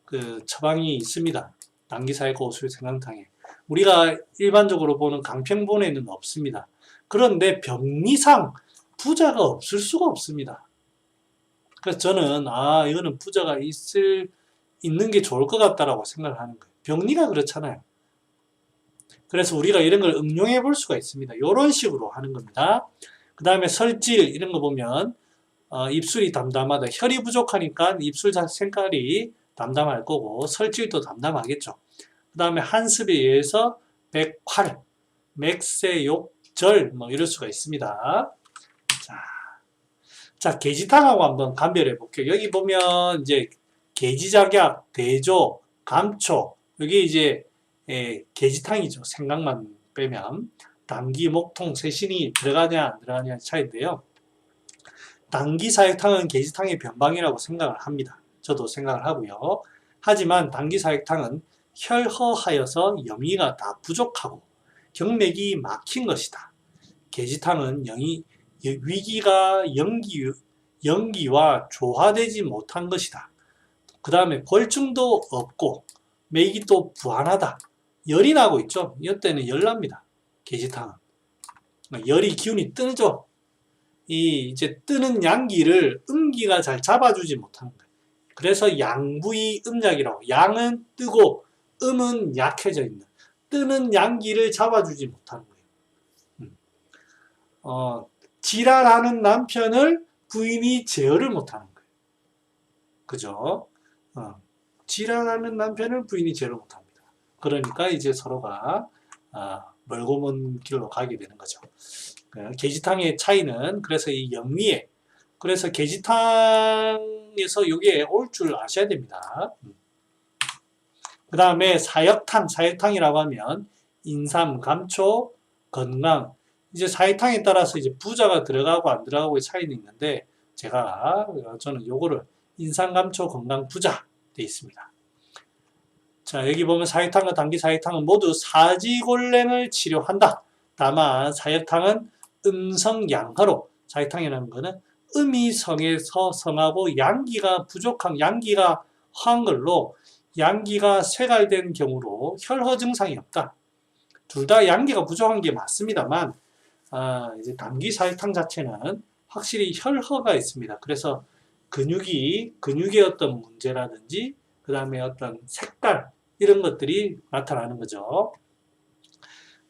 그 처방이 있습니다. 당기사역과 오수유 생강탕에 우리가 일반적으로 보는 강평본에는 없습니다. 그런데 병리상 부자가 없을 수가 없습니다. 그래서 저는 이거는 부자가 있는 게 좋을 것 같다라고 생각을 하는 거예요. 병리가 그렇잖아요. 그래서 우리가 이런 걸 응용해 볼 수가 있습니다. 이런 식으로 하는 겁니다. 그 다음에 설질 이런 거 보면 입술이 담담하다. 혈이 부족하니까 입술 색깔이 담담할 거고 설질도 담담하겠죠. 그 다음에 한습에 의해서 백활, 맥세욕, 절, 뭐 이럴 수가 있습니다. 자, 계지탕하고 한번 감별해 볼게요. 여기 보면 이제 계지작약, 대조, 감초, 여기 이제 계지탕이죠. 생강만 빼면 당기, 목통, 세신이 들어가냐 안 들어가냐 차이인데요. 당기 사육탕은 계지탕의 변방이라고 생각을 합니다. 저도 생각을 하고요. 하지만 당기 사육탕은 혈허하여서 염이가 다 부족하고 경맥이 막힌 것이다. 계지탕은 위기가 연기와 조화되지 못한 것이다. 그 다음에 골증도 없고 맥이 또 부한하다. 열이 나고 있죠. 이때는 열납니다. 계지탕은 열이 기운이 뜨죠. 이제 뜨는 양기를 음기가 잘 잡아주지 못하는 거예요. 그래서 양부이 음약이라고. 양은 뜨고 음은 약해져 있는. 뜨는 양기를 잡아주지 못하는 거예요. 지랄하는 남편을 부인이 제어를 못하는 거예요. 그죠? 지랄하는 남편을 부인이 제어를 못합니다. 그러니까 이제 서로가 멀고 먼 길로 가게 되는 거죠. 계지탕의 차이는 그래서 이 영미에 그래서 계지탕에서 이게 올 줄 아셔야 됩니다. 그 다음에 사역탕이라고 하면 인삼, 감초, 건강. 이제 사역탕에 따라서 이제 부자가 들어가고 안 들어가고의 차이는 있는데 저는 요거를 인삼, 감초, 건강, 부자 돼 있습니다. 자, 여기 보면 사역탕과 당기 사역탕은 모두 사지골랭을 치료한다. 다만 사역탕은 음성양허로, 사역탕이라는 거는 음이 성에서 성하고 양기가 부족한, 양기가 허한 걸로 양기가 쇠갈된 경우로 혈허 증상이 없다. 둘 다 양기가 부족한 게 맞습니다만 이제 당기 사역탕 자체는 확실히 혈허가 있습니다. 그래서 근육의 어떤 문제라든지 그 다음에 어떤 색깔 이런 것들이 나타나는 거죠.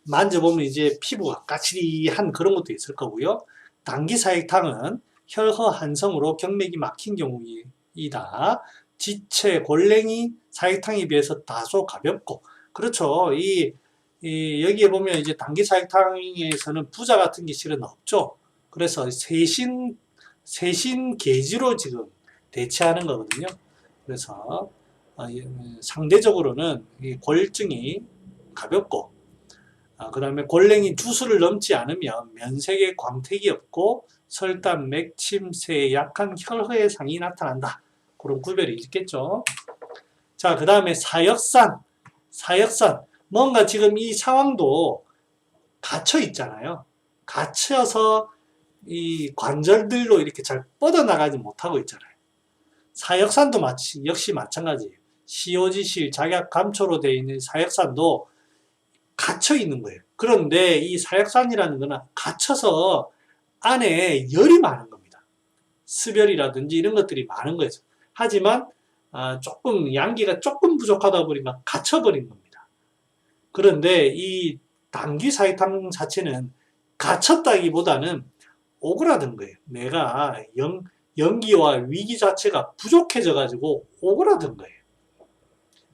만져보면 이제 피부가 까칠한 그런 것도 있을 거고요. 당기 사역탕은 혈허 한성으로 경맥이 막힌 경우이다. 지체, 골랭이 사역탕에 비해서 다소 가볍고, 그렇죠. 여기에 보면 이제 당기 사역탕에서는 부자 같은 게 실은 없죠. 그래서 세신 계지로 지금 대체하는 거거든요. 그래서 상대적으로는 골증이 가볍고, 그 다음에 골랭이 주수를 넘지 않으면 면색에 광택이 없고 설단, 맥침새에 약한 혈허의 상이 나타난다. 그런 구별이 있겠죠. 자, 그 다음에 사역산. 뭔가 지금 이 상황도 갇혀 있잖아요. 갇혀서 이 관절들로 이렇게 잘 뻗어나가지 못하고 있잖아요. 사역산도 역시 마찬가지예요. 시오지실, 작약, 감초로 되어 있는 사역산도 갇혀 있는 거예요. 그런데 이 사역산이라는 거는 갇혀서 안에 열이 많은 겁니다. 습열이라든지 이런 것들이 많은 거예요. 하지만 조금 양기가 조금 부족하다 보니까 갇혀버린 겁니다. 그런데 이 당귀 사역탕 자체는 갇혔다기보다는 오그라든 거예요. 내가 연기와 위기 자체가 부족해져 가지고 오그라든 거예요.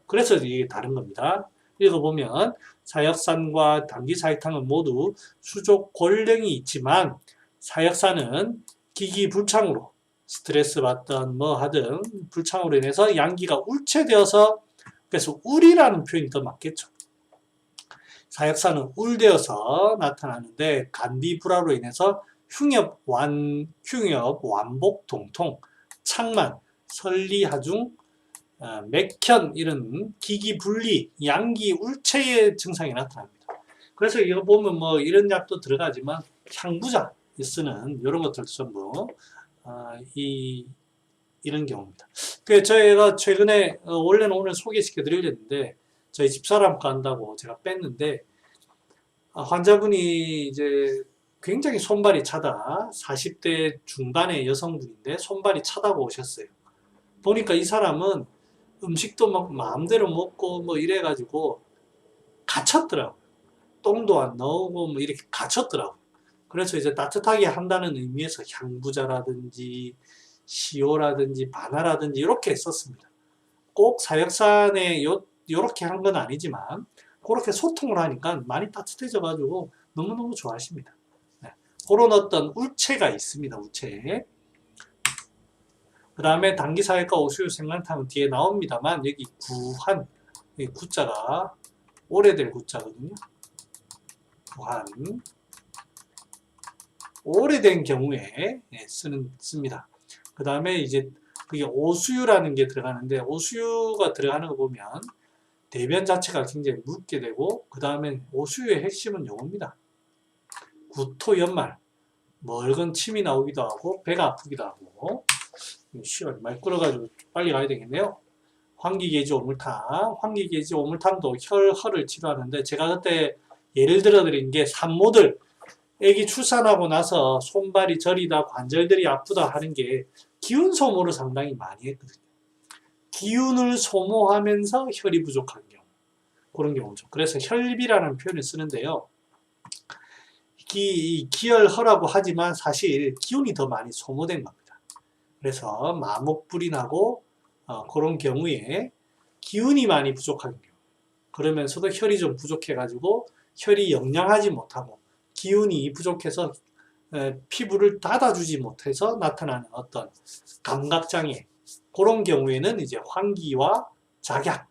그래서 이게 다른 겁니다. 읽어보면 사역산과 당귀 사역탕은 모두 수족 골령이 있지만 사역산은 기기 불창으로 스트레스 받던 뭐 하든 불창으로 인해서 양기가 울체되어서, 그래서 울이라는 표현이 더 맞겠죠. 사역산은 울되어서 나타나는데 간디 불화로 인해서 흉엽, 완복, 동통, 창만, 설리하중, 맥현 이런 기기 분리, 양기 울체의 증상이 나타납니다. 그래서 이거 보면 뭐 이런 약도 들어가지만 향부자 쓰는 이런 것들 전부 이런 경우입니다. 그 저희가 최근에 원래는 오늘 소개시켜 드리려 했는데 저희 집사람 간다고 제가 뺐는데 환자분이 이제 굉장히 손발이 차다, 40대 중반의 여성분인데 손발이 차다고 오셨어요. 보니까 이 사람은 음식도 막 마음대로 먹고 뭐 이래가지고 갇혔더라고요. 똥도 안 나오고 뭐 이렇게 갇혔더라고요. 그래서 이제 따뜻하게 한다는 의미에서 향부자라든지 시오라든지 바나라든지 이렇게 썼습니다. 꼭 사역산에 요렇게 한 건 아니지만 그렇게 소통을 하니까 많이 따뜻해져 가지고 너무너무 좋아하십니다. 네. 그런 어떤 울체가 있습니다. 울체. 그 다음에 당기사역과 오수유 생강탕은 뒤에 나옵니다만 여기 구한, 여기 구자가 오래될 구자거든요. 구한. 오래된 경우에 씁니다. 그 다음에 이제 그게 오수유라는 게 들어가는데 오수유가 들어가는 거 보면 대변 자체가 굉장히 묽게 되고 그 다음에 오수유의 핵심은 요겁니다. 구토 연말, 멀건 침이 나오기도 하고 배가 아프기도 하고 시간이 많이 끌어가지고 빨리 가야 되겠네요. 환기계지 오물탕, 환기계지 오물탕도 혈허를 치료하는데 제가 그때 예를 들어 드린 게 산모들 애기 출산하고 나서 손발이 저리다 관절들이 아프다 하는 게 기운 소모를 상당히 많이 했거든요. 기운을 소모하면서 혈이 부족한 경우 그런 경우죠. 그래서 혈비라는 표현을 쓰는데요. 기혈허라고 하지만 사실 기운이 더 많이 소모된 겁니다. 그래서 마목불이 나고 그런 경우에 기운이 많이 부족한 경우 그러면서도 혈이 좀 부족해가지고 혈이 영양하지 못하고 기운이 부족해서 피부를 닫아주지 못해서 나타나는 어떤 감각장애 그런 경우에는 이제 환기와 작약,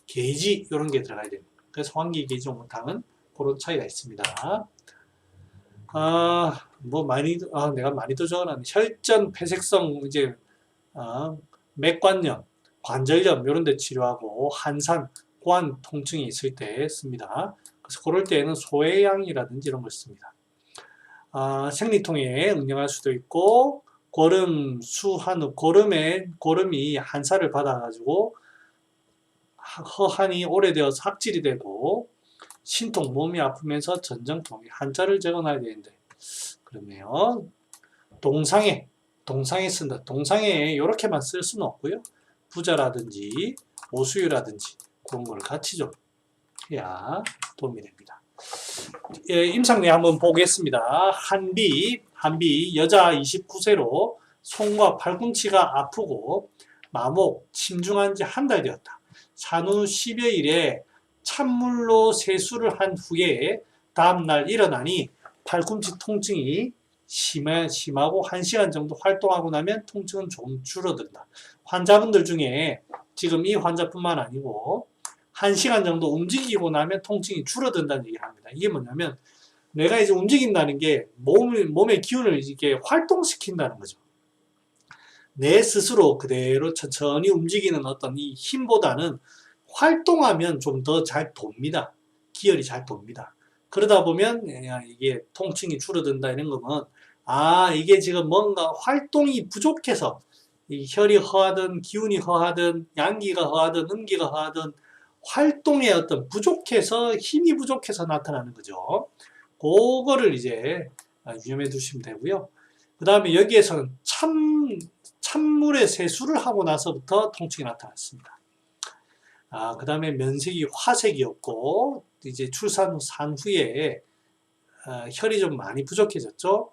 계지 이런 게 들어가야 됩니다. 그래서 환기, 계지, 오물탕은 그런 차이가 있습니다. 내가 많이 더 적어놨네. 혈전, 폐색성, 이제 맥관염, 관절염 이런 데 치료하고 한산, 고환 통증이 있을 때 씁니다. 그래서 그럴 때에는 소해양이라든지 이런 걸 씁니다. 생리통에 응용할 수도 있고 고름, 수한우, 고름이 한살을 받아가지고 허한이 오래되어서 학질이 되고 신통, 몸이 아프면서 전정통, 한자를 적어놔야 되는데 그렇네요. 동상에 쓴다. 동상에 이렇게만 쓸 수는 없고요. 부자라든지 오수유라든지 그런 걸 같이 좀 해야 도움이 됩니다. 임상내 한번 보겠습니다. 한비 여자 29세로 손과 팔꿈치가 아프고 마목, 침중한 지 한 달 되었다. 산후 10여일에 찬물로 세수를 한 후에 다음날 일어나니 팔꿈치 통증이 심하고 1시간 정도 활동하고 나면 통증은 좀 줄어든다. 환자분들 중에 지금 이 환자뿐만 아니고 1시간 정도 움직이고 나면 통증이 줄어든다는 얘기를 합니다. 이게 뭐냐면 내가 이제 움직인다는 게 몸의 기운을 이렇게 활동시킨다는 거죠. 내 스스로 그대로 천천히 움직이는 어떤 이 힘보다는 활동하면 좀 더 잘 돕니다. 기혈이 잘 돕니다. 그러다 보면 이게 통증이 줄어든다 이런 거면 이게 지금 뭔가 활동이 부족해서 이 혈이 허하든 기운이 허하든 양기가 허하든 음기가 허하든 활동의 어떤 부족해서 힘이 부족해서 나타나는 거죠. 그거를 이제 유념해 두시면 되고요. 그 다음에 여기에서는 찬물에 세수를 하고 나서부터 통증이 나타났습니다. 그 다음에 면색이 화색이었고 이제 출산 후 산 후에 혈이 좀 많이 부족해졌죠.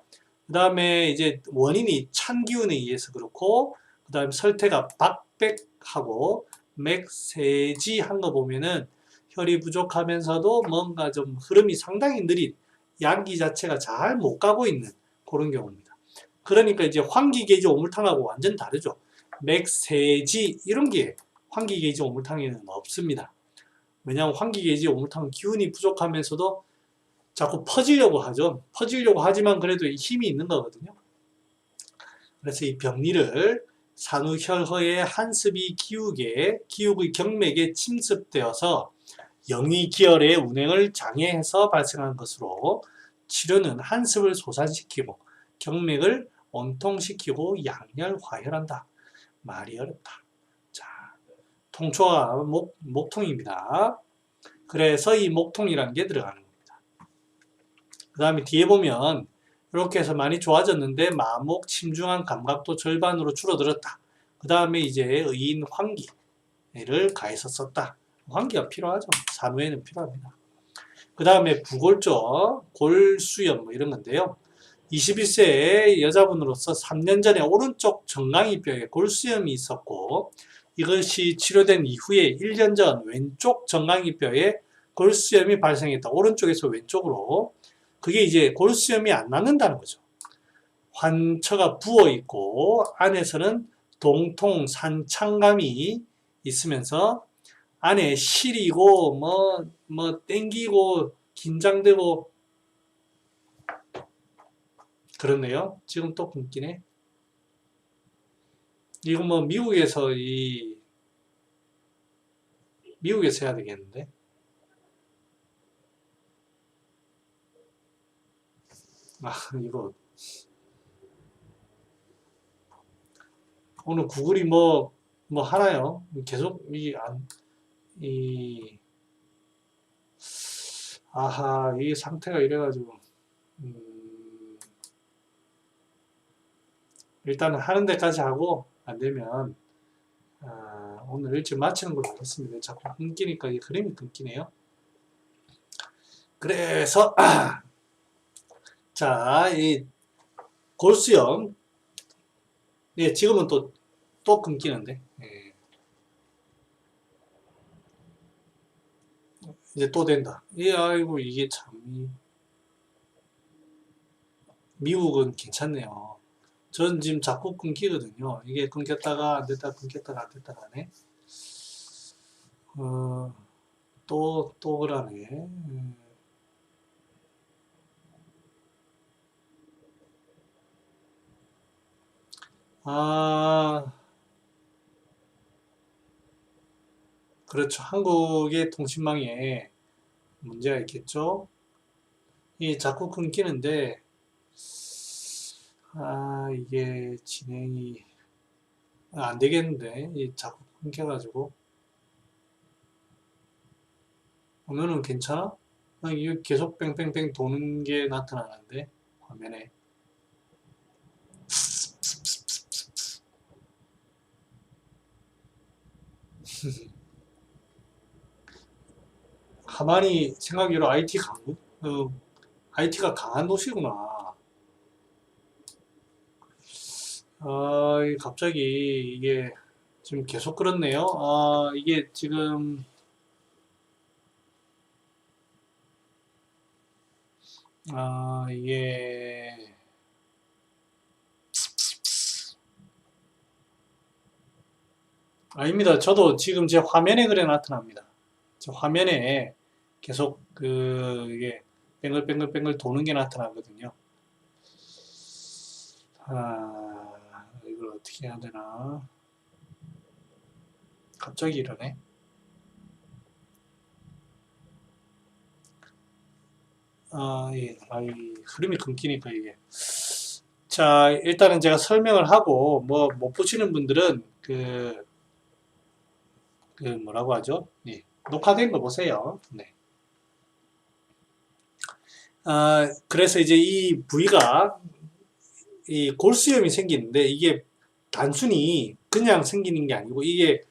그 다음에 이제 원인이 찬 기운에 의해서 그렇고 그 다음에 설태가 박백하고 맥세지한 거 보면은 혈이 부족하면서도 뭔가 좀 흐름이 상당히 느린 양기 자체가 잘 못 가고 있는 그런 경우입니다. 그러니까 이제 환기계지 오물탕하고 완전 다르죠. 맥세지 이런 게 환기계지 오물탕에는 없습니다. 왜냐하면 환기계지 오물탕은 기운이 부족하면서도 자꾸 퍼지려고 하죠. 퍼지려고 하지만 그래도 힘이 있는 거거든요. 그래서 이 병리를 산후혈허의 한습이 기욱의 경맥에 침습되어서 영이기혈의 운행을 장애해서 발생한 것으로 치료는 한습을 소산시키고 경맥을 온통시키고 양열화혈한다. 말이 어렵다. 자, 통초가 목통입니다. 그래서 이 목통이라는 게 들어가는 겁니다. 그 다음에 뒤에 보면 이렇게 해서 많이 좋아졌는데 마목, 침중한 감각도 절반으로 줄어들었다. 그 다음에 이제 의인 환기를 가해서 썼다. 환기가 필요하죠. 산후에는 필요합니다. 그 다음에 부골조, 골수염 이런 건데요. 21세의 여자분으로서 3년 전에 오른쪽 정강이뼈에 골수염이 있었고 이것이 치료된 이후에 1년 전 왼쪽 정강이뼈에 골수염이 발생했다. 오른쪽에서 왼쪽으로 그게 이제 골수염이 안 낫는다는 거죠. 환처가 부어 있고 안에서는 동통 산창감이 있으면서 안에 시리고 뭐 땡기고 긴장되고 그렇네요. 지금 또 끊기네. 이거 뭐 미국에서 미국에서 해야 되겠는데. 아, 이거 오늘 구글이 뭐 하나요? 계속 아하, 이 상태가 이래가지고 일단은 하는 데까지 하고 안 되면 오늘 일찍 마치는 걸로 하겠습니다. 자꾸 끊기니까 이 그림이 끊기네요. 그래서 자, 이 골수염 네, 지금은 또 끊기는데 예. 이제 또 된다. 예, 아이고 이게 참 미국은 괜찮네요. 전 지금 자꾸 끊기거든요. 이게 끊겼다가 안 됐다가 끊겼다가 안 됐다가 하네. 또 그러네. 아, 그렇죠. 한국의 통신망에 문제가 있겠죠. 이 자꾸 끊기는데, 이게 진행이 안 되겠는데, 이 자꾸 끊겨가지고. 오늘은 괜찮아? 이게 계속 뺑뺑뺑 도는 게 나타나는데, 화면에. 가만히 생각해로 IT 강국? IT가 강한 도시구나. 갑자기 이게 지금 계속 그렇네요. 이게 지금 이게 아닙니다. 저도 지금 제 화면에 그래 나타납니다. 제 화면에 계속 이게 뱅글뱅글뱅글 도는 게 나타나거든요. 이걸 어떻게 해야 되나? 갑자기 이러네. 예. 흐름이 끊기니까 이게. 자, 일단은 제가 설명을 하고, 뭐, 못 보시는 분들은, 뭐라고 하죠? 예. 녹화된 거 보세요. 네. 그래서 이제 이 부위가, 이 골수염이 생기는데, 이게 단순히 그냥 생기는 게 아니고, 이게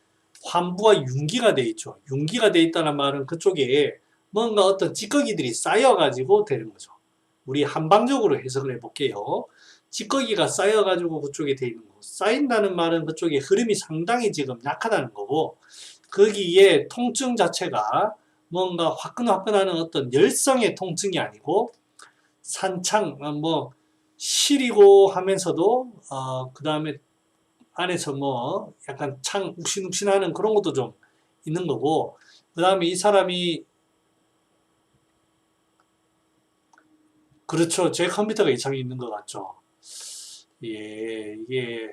환부가 융기가 돼 있죠. 융기가 돼 있다는 말은 그쪽에 뭔가 어떤 찌꺼기들이 쌓여가지고 되는 거죠. 우리 한방적으로 해석을 해볼게요. 찌꺼기가 쌓여가지고 그쪽에 돼 있는 거고, 쌓인다는 말은 그쪽에 흐름이 상당히 지금 약하다는 거고, 거기에 통증 자체가 뭔가 화끈화끈하는 어떤 열성의 통증이 아니고, 산창, 시리고 하면서도, 그 다음에 안에서 뭐 약간 창 욱신욱신하는 그런 것도 좀 있는 거고, 그 다음에 이 사람이 그렇죠. 제 컴퓨터가 이상이 있는 것 같죠. 예, 이게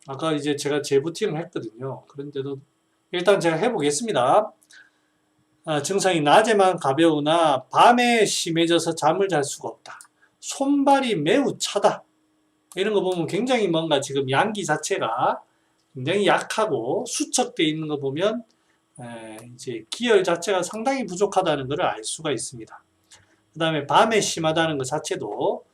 아까 이제 제가 재부팅을 했거든요. 그런데도 일단 제가 해보겠습니다. 증상이 낮에만 가벼우나 밤에 심해져서 잠을 잘 수가 없다. 손발이 매우 차다. 이런 거 보면 굉장히 뭔가 지금 양기 자체가 굉장히 약하고 수척되어 있는 거 보면 이제 기혈 자체가 상당히 부족하다는 것을 알 수가 있습니다. 그 다음에 밤에 심하다는 것 자체도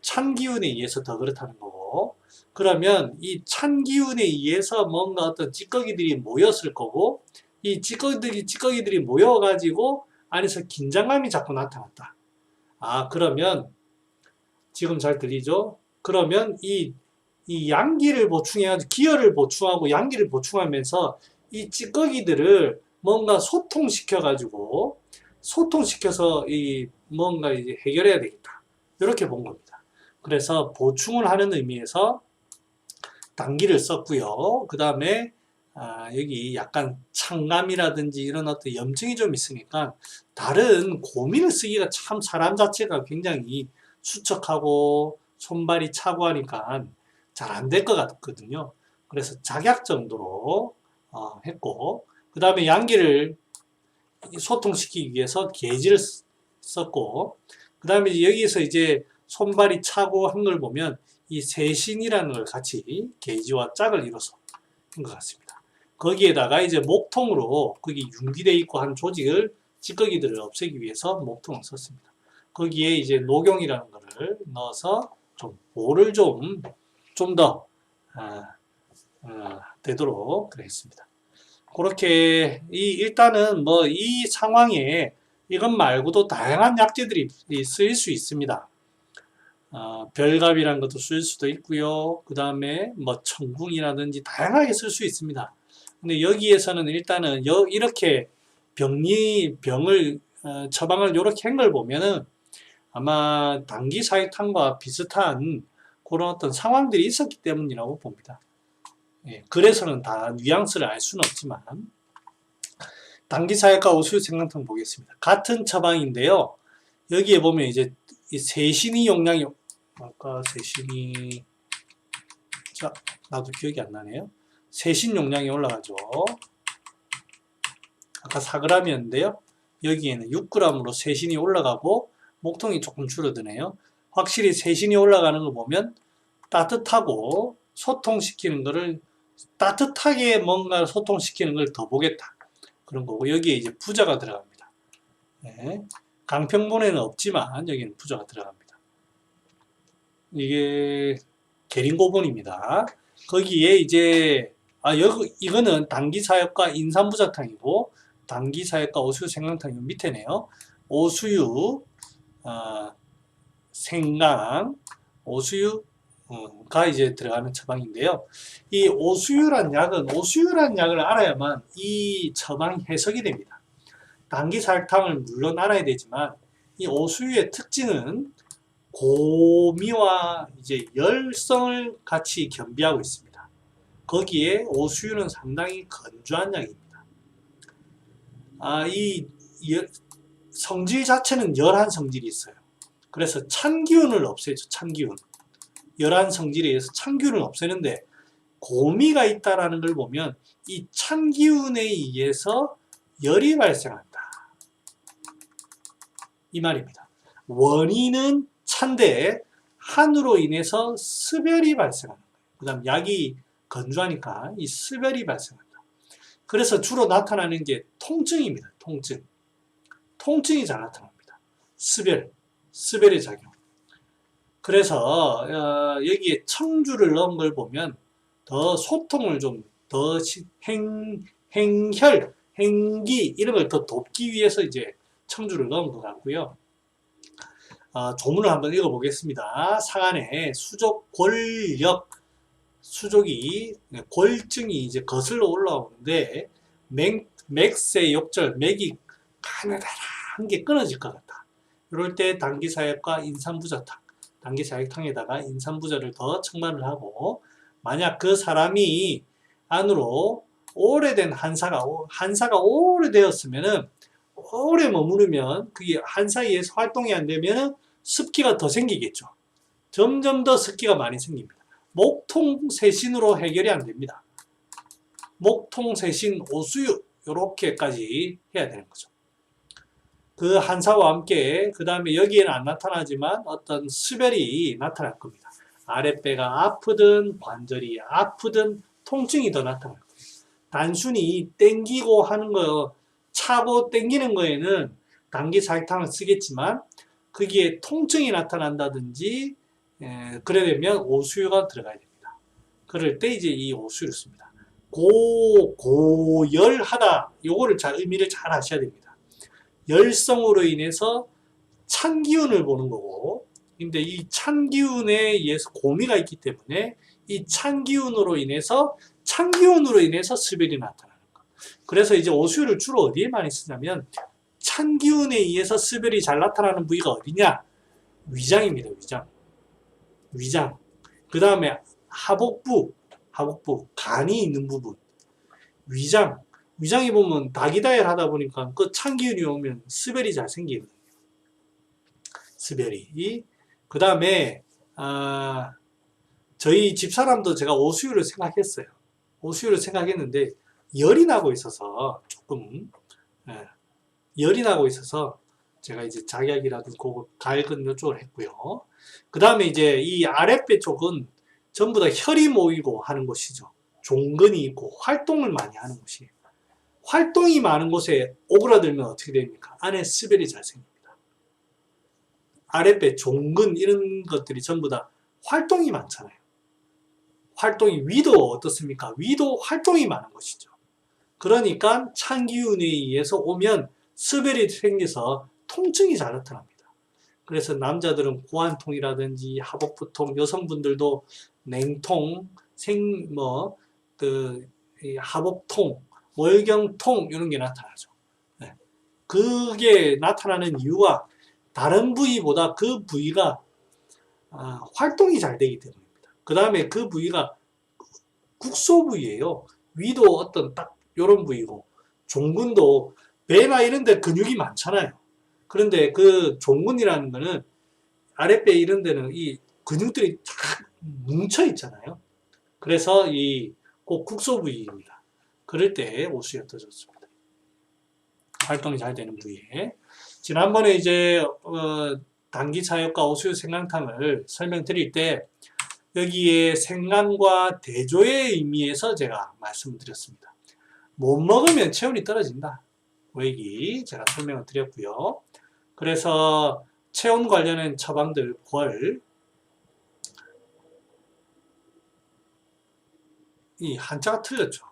찬 기운에 의해서 더 그렇다는 거고, 그러면 이 찬 기운에 의해서 뭔가 어떤 찌꺼기들이 모였을 거고, 이 찌꺼기들이 모여가지고 안에서 긴장감이 자꾸 나타났다. 그러면 지금 잘 들리죠? 그러면 이 양기를 보충해가지고 기혈을 보충하고 양기를 보충하면서 이 찌꺼기들을 뭔가 소통시켜가지고 소통시켜서 이 뭔가 이제 해결해야 되겠다. 이렇게 본 겁니다. 그래서 보충을 하는 의미에서 단기를 썼고요. 그 다음에 여기 약간 창감이라든지 이런 어떤 염증이 좀 있으니까 다른 고민을 쓰기가 참 사람 자체가 굉장히 수척하고 손발이 차고 하니까 잘 안 될 것 같거든요. 그래서 작약 정도로 했고, 그 다음에 양기를 소통시키기 위해서 계지를 썼고, 그 다음에 여기서 이제 손발이 차고 한 걸 보면 이 세신이라는 걸 같이 계지와 짝을 이뤄서 한 것 같습니다. 거기에다가 이제 목통으로 거기 융기되어 있고 한 조직을 찌꺼기들을 없애기 위해서 목통을 썼습니다. 거기에 이제 녹용이라는 것을 넣어서 좀 볼을 좀 더 되도록 했습니다. 그렇게 일단은 뭐 이 상황에 이것 말고도 다양한 약재들이 쓰일 수 있습니다. 별갑이라는 것도 쓸 수도 있고요. 그 다음에 뭐 청궁이라든지 다양하게 쓸 수 있습니다. 근데 여기에서는 일단은 이렇게 병을 처방을 이렇게 한 걸 보면은 아마 당기사익탕과 비슷한 그런 어떤 상황들이 있었기 때문이라고 봅니다. 예, 그래서는 다 뉘앙스를 알 수는 없지만 당기사역과 오수유 생강탕 보겠습니다. 같은 처방인데요. 여기에 보면 이제 이 세신이 용량이 아까 세신이 나도 기억이 안 나네요. 세신 용량이 올라가죠. 아까 4g이었는데요. 여기에는 6g으로 세신이 올라가고 목통이 조금 줄어드네요. 확실히 세신이 올라가는 거 보면 따뜻하고 소통시키는 거를 따뜻하게 뭔가 소통시키는 걸 더 보겠다. 그런 거고 여기에 이제 부자가 들어갑니다. 네. 강평본에는 없지만 여기는 부자가 들어갑니다. 이게 계린고본입니다. 거기에 이제 이거는 당기사역과 인삼부자탕이고 당기사역과 오수유 생강탕이 밑에네요. 오수유 생강 오수유가 이제 들어가는 처방인데요. 이 오수유란 약을 알아야만 이 처방이 해석이 됩니다. 당기사역탕을 물론 알아야 되지만 이 오수유의 특징은 고미와 이제 열성을 같이 겸비하고 있습니다. 거기에 오수유는 상당히 건조한 약입니다. 이 성질 자체는 열한 성질이 있어요. 그래서 찬기운을 없애죠. 찬기운. 열한 성질에 의해서 찬기운을 없애는데 고미가 있다라는 걸 보면 이 찬기운에 의해서 열이 발생한다. 이 말입니다. 원인은 찬데 한으로 인해서 습열이 발생하는 거예요. 그 다음 약이 건조하니까 이 습열이 발생한다. 그래서 주로 나타나는 게 통증입니다. 통증이 잘 나타납니다. 습열의 작용. 그래서 여기에 청주를 넣은 걸 보면 더 소통을 좀 더 행기 이런 걸 더 돕기 위해서 이제 청주를 넣은 것 같고요. 조문을 한번 읽어보겠습니다. 상안에 수족 골역 수족이 골증이 이제 거슬러 올라오는데 맥세 욕절 맥이 가느다란 게 끊어질 것 같다. 이럴 때 당기사역과 인삼부자탕 당기사역탕에다가 인삼부자를 더 첨가를 하고 만약 그 사람이 안으로 오래된 한사가 오래되었으면은 오래 머무르면 그게 한사이에서 활동이 안 되면 습기가 더 생기겠죠. 점점 더 습기가 많이 생깁니다. 목통세신으로 해결이 안 됩니다. 목통세신 오수유 이렇게까지 해야 되는 거죠. 그 한사와 함께 그 다음에 여기에는 안 나타나지만 어떤 수별이 나타날 겁니다. 아랫배가 아프든 관절이 아프든 통증이 더 나타날 겁니다. 단순히 땡기고 하는 거 차고 땡기는 거에는 당기사역탕을 쓰겠지만 거기에 통증이 나타난다든지 그러려면 오수유가 들어가야 됩니다. 그럴 때 이제 이 오수유를 씁니다. 고열하다 요거를 의미를 잘 아셔야 됩니다. 열성으로 인해서 찬기운을 보는 거고 근데 이 찬기운에 의해서 고미가 있기 때문에 이 찬기운으로 인해서 습열이 나타나는 거. 그래서 이제 오수유를 주로 어디에 많이 쓰냐면 찬 기운에 의해서 습열이 잘 나타나는 부위가 어디냐? 위장입니다. 위장. 그 다음에 하복부, 간이 있는 부분. 위장이 보면 다기다엘 하다 보니까 그 찬 기운이 오면 습열이 잘 생기거든요. 습열이. 그 다음에 저희 집사람도 제가 오수유를 생각했어요. 오수유를 생각했는데 열이 나고 있어서 조금 열이 나고 있어서 제가 이제 작약이라든지 그거 갈근 요쪽을 했고요. 그 다음에 이제 이 아랫배 쪽은 전부 다 혈이 모이고 하는 곳이죠. 종근이 있고 활동을 많이 하는 곳이에요. 활동이 많은 곳에 오그라들면 어떻게 됩니까? 안에 습열이 잘 생깁니다. 아랫배, 종근 이런 것들이 전부 다 활동이 많잖아요. 위도 어떻습니까? 위도 활동이 많은 곳이죠. 그러니까 찬 기운에 의해서 오면 습열이 생겨서 통증이 잘 나타납니다. 그래서 남자들은 고환통이라든지 하복부통, 여성분들도 냉통, 하복통, 월경통 이런 게 나타나죠. 그게 나타나는 이유가 다른 부위보다 그 부위가 활동이 잘 되기 때문입니다. 그 다음에 그 부위가 국소 부위예요. 위도 어떤 딱 이런 부위고, 종근도 배나 이런 데 근육이 많잖아요. 그런데 그 종근이라는 거는 아랫배 이런 데는 이 근육들이 탁 뭉쳐 있잖아요. 그래서 꼭 국소 부위입니다. 그럴 때 오수유가 더 좋습니다. 활동이 잘 되는 부위에. 지난번에 이제 당기차엽과 오수유 생강탕을 설명드릴 때 여기에 생강과 대조의 의미에서 제가 말씀드렸습니다. 못 먹으면 체온이 떨어진다. 그 얘기 제가 설명을 드렸고요. 그래서 체온 관련된 처방들 이 한자가 틀렸죠.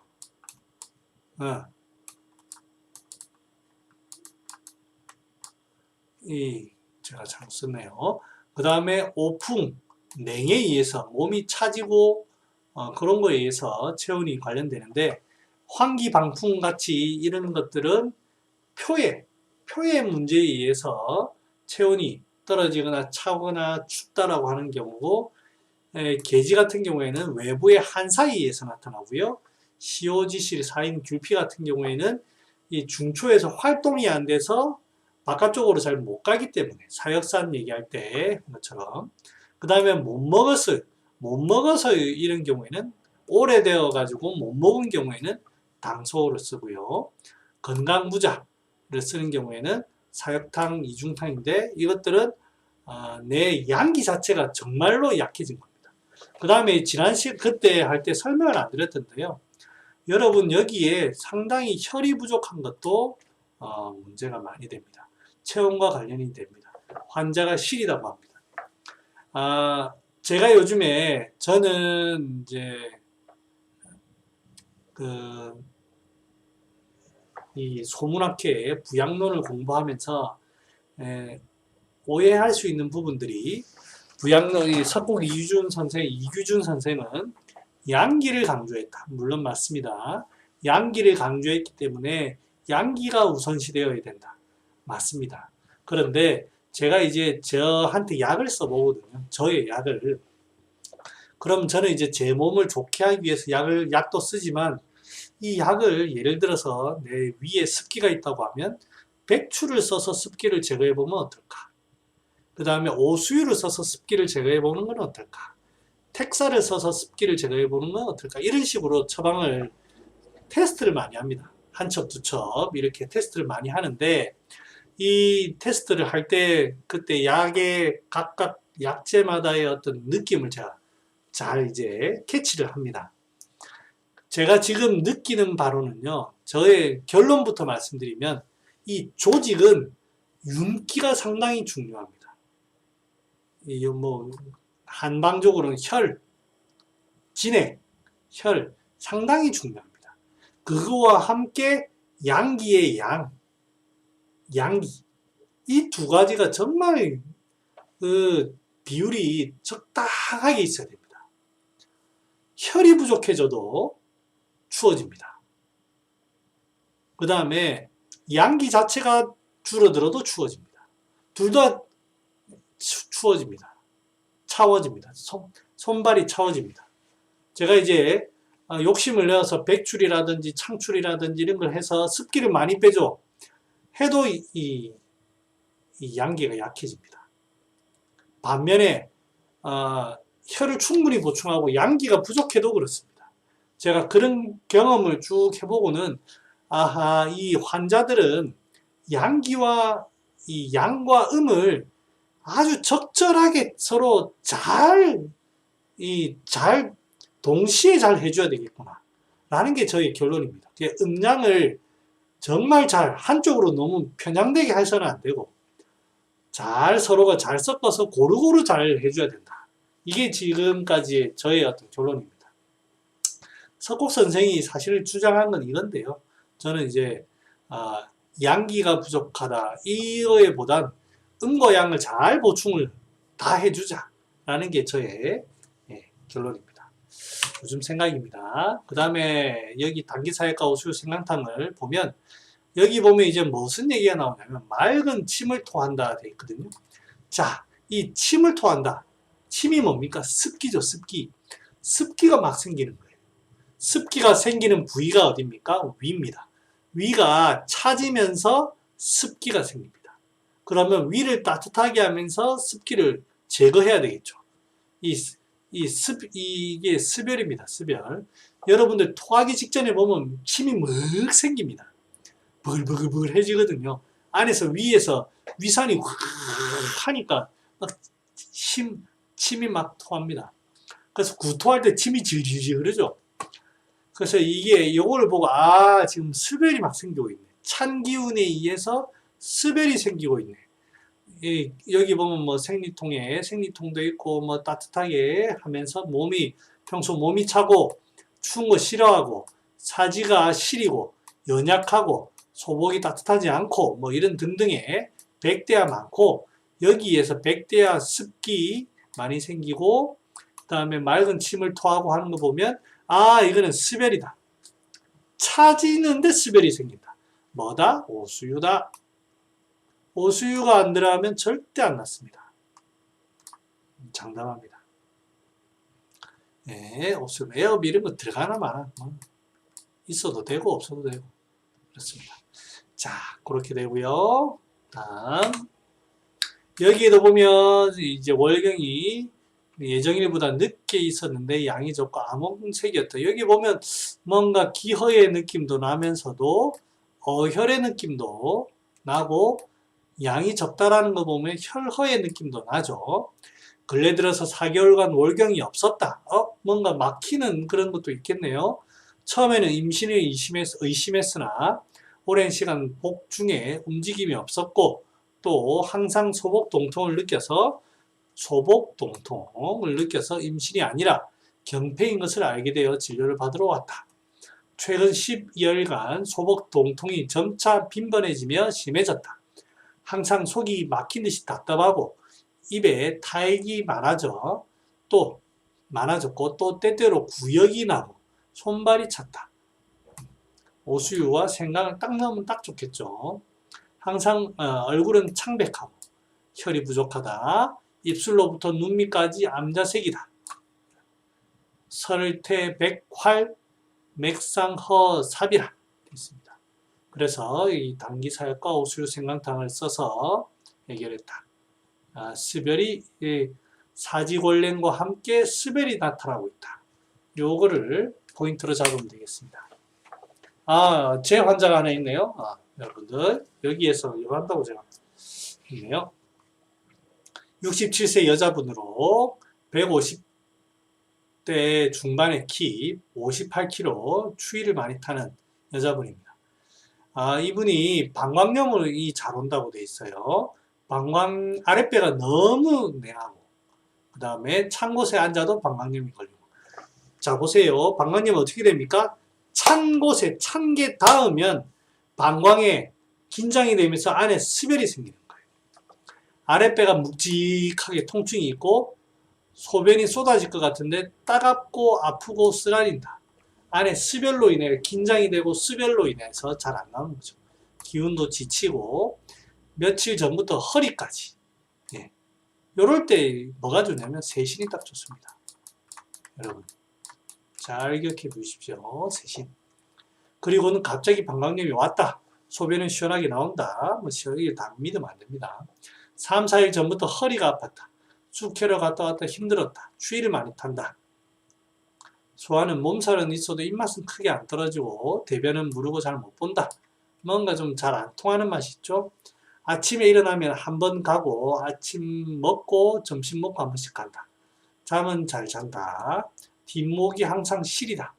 제가 잘못 썼네요. 그 다음에 오풍, 냉에 의해서 몸이 차지고 그런 거에 의해서 체온이 관련되는데, 환기방풍 같이 이런 것들은 표의 문제에 의해서 체온이 떨어지거나 차거나 춥다라고 하는 경우고, 계지 같은 경우에는 외부의 한사에 의해서 나타나고요. 시오지실, 사인, 귤피 같은 경우에는 이 중초에서 활동이 안 돼서 바깥쪽으로 잘 못 가기 때문에, 사역산 얘기할 때 것처럼. 그 다음에 못 먹어서 이런 경우에는 오래되어 가지고 못 먹은 경우에는 당소를 쓰고요. 건강부자를 쓰는 경우에는 사역탕, 이중탕인데, 이것들은 내 양기 자체가 정말로 약해진 겁니다. 그 다음에 그때 할 때 설명을 안 드렸던데요. 여러분 여기에 상당히 혈이 부족한 것도 문제가 많이 됩니다. 체온과 관련이 됩니다. 환자가 시리다고 합니다. 제가 요즘에 저는 이제 이 소문학회 부양론을 공부하면서 오해할 수 있는 부분들이, 부양론이 석국 이규준 선생은 양기를 강조했다. 물론 맞습니다. 양기를 강조했기 때문에 양기가 우선시되어야 된다. 맞습니다. 그런데 제가 이제 저한테 약을 써보거든요. 저의 약을. 그럼 저는 이제 제 몸을 좋게 하기 위해서 약도 쓰지만, 이 약을 예를 들어서 내 위에 습기가 있다고 하면 백추를 써서 습기를 제거해보면 어떨까? 그 다음에 오수유를 써서 습기를 제거해보는 건 어떨까? 택사를 써서 습기를 제거해보는 건 어떨까? 이런 식으로 처방을, 테스트를 많이 합니다. 한 첩, 두 첩 이렇게 테스트를 많이 하는데, 이 테스트를 할 때 그때 약의 각각 약제마다의 어떤 느낌을 제가 잘 이제 캐치를 합니다. 제가 지금 느끼는 바로는요, 저의 결론부터 말씀드리면, 이 조직은 윤기가 상당히 중요합니다. 한방적으로는 혈 상당히 중요합니다. 그거와 함께 양기의 양기. 이 두 가지가 정말 비율이 적당하게 있어야 됩니다. 혈이 부족해져도 추워집니다. 그 다음에 양기 자체가 줄어들어도 추워집니다. 둘 다 추워집니다. 차워집니다. 손발이 차워집니다. 제가 이제 욕심을 내어서 백출이라든지 창출이라든지 이런 걸 해서 습기를 많이 빼줘. 해도 이 양기가 약해집니다. 반면에 혈을 충분히 보충하고 양기가 부족해도 그렇습니다. 제가 그런 경험을 쭉 해보고는 아하, 이 환자들은 양기와 이 양과 음을 아주 적절하게 서로 잘 동시에 잘 해줘야 되겠구나 라는 게 저의 결론입니다. 음양을 정말 잘 한쪽으로 너무 편향되게 해서는 안 되고 잘 서로가 잘 섞어서 고루고루 잘 해줘야 된다. 이게 지금까지의 저의 어떤 결론입니다. 석곡 선생이 사실 주장한 건 이건데요. 저는 이제 양기가 부족하다 이거에 보단 음과 양을 잘 보충을 다 해주자 라는 게 저의 결론입니다. 요즘 생각입니다. 그 다음에 여기 당기사역과 오수유 생강탕을 보면 여기 보면 이제 무슨 얘기가 나오냐면 맑은 침을 토한다 돼 있거든요. 자, 이 침을 토한다. 침이 뭡니까? 습기죠, 습기. 습기가 막 생기는 거예요. 습기가 생기는 부위가 어디입니까? 위입니다. 위가 차지면서 습기가 생깁니다. 그러면 위를 따뜻하게 하면서 습기를 제거해야 되겠죠. 이게 습열입니다. 습열. 여러분들 토하기 직전에 보면 침이 막 생깁니다. 버글버글해지거든요. 안에서 위에서 위산이 확 하니까 막 침이 막 토합니다. 그래서 구토할 때 침이 질질 흐르죠. 그래서 이게 요거를 보고 지금 습열이 막 생기고 있네. 찬 기운에 의해서 습열이 생기고 있네. 여기 보면 뭐 생리통도 있고 뭐 따뜻하게 하면서 평소 몸이 차고 추운 거 싫어하고 사지가 시리고 연약하고 소복이 따뜻하지 않고 뭐 이런 등등의 백대야 많고 여기에서 백대야 습기 많이 생기고 그 다음에 맑은 침을 토하고 하는 거 보면 이거는 습열이다. 차지는데 습열이 생긴다. 뭐다? 오수유다. 오수유가 안 들어가면 절대 안 낫습니다. 장담합니다. 오수유, 에어비 이런 거 들어가나 마나 있어도 되고 없어도 되고 그렇습니다. 자, 그렇게 되고요. 다음 여기에도 보면 이제 월경이 예정일보다 늦게 있었는데 양이 적고 암홍색이었다. 여기 보면 뭔가 기허의 느낌도 나면서도 어혈의 느낌도 나고 양이 적다라는 거 보면 혈허의 느낌도 나죠. 근래 들어서 4개월간 월경이 없었다. 뭔가 막히는 그런 것도 있겠네요. 처음에는 임신을 의심했으나 오랜 시간 복 중에 움직임이 없었고 또 항상 소복통통을 느껴서 임신이 아니라 경패인 것을 알게 되어 진료를 받으러 왔다. 최근 12일간 소복통통이 점차 빈번해지며 심해졌다. 항상 속이 막힌 듯이 답답하고 입에 타액이 많아졌고 또 때때로 구역이 나고 손발이 찼다. 오수유와 생강을 딱 넣으면 딱 좋겠죠. 항상 얼굴은 창백하고 혈이 부족하다. 입술로부터 눈밑까지 암자색이다. 설태 백활 맥상허 삽이라 있습니다. 그래서 이 당기사역과 오수유 생강탕을 써서 해결했다. 습열이 사지골렘과 함께 습열이 나타나고 있다. 요거를 포인트로 잡으면 되겠습니다. 제 환자가 하나 있네요. 여러분들 여기에서 이거 한다고 제가 있네요. 67세 여자분으로 150대 중반의 키, 58kg, 추위를 많이 타는 여자분입니다. 이분이 방광염이 잘 온다고 돼 있어요. 방광 아랫배가 너무 냉하고 그 다음에 찬 곳에 앉아도 방광염이 걸리고. 자, 보세요. 방광염이 어떻게 됩니까? 찬 곳에 찬 게 닿으면 방광에 긴장이 되면서 안에 습열이 생기는 거예요. 아랫배가 묵직하게 통증이 있고 소변이 쏟아질 것 같은데 따갑고 아프고 쓰라린다. 안에 습열로 인해 긴장이 되고 습열로 인해서 잘 안 나오는 거죠. 기운도 지치고 며칠 전부터 허리까지. 예. 요럴 때 뭐가 좋냐면 세신이 딱 좋습니다. 여러분 잘 기억해 두십시오. 세신. 그리고는 갑자기 방광염이 왔다. 소변은 시원하게 나온다. 뭐 시원하게 다 믿으면 안 됩니다. 3, 4일 전부터 허리가 아팠다. 쑥캐러 갔다 왔다 힘들었다. 추위를 많이 탄다. 소화는 몸살은 있어도 입맛은 크게 안 떨어지고 대변은 무르고 잘 못 본다. 뭔가 좀 잘 안 통하는 맛이 있죠. 아침에 일어나면 한 번 가고 아침 먹고 점심 먹고 한 번씩 간다. 잠은 잘 잔다. 뒷목이 항상 시리다.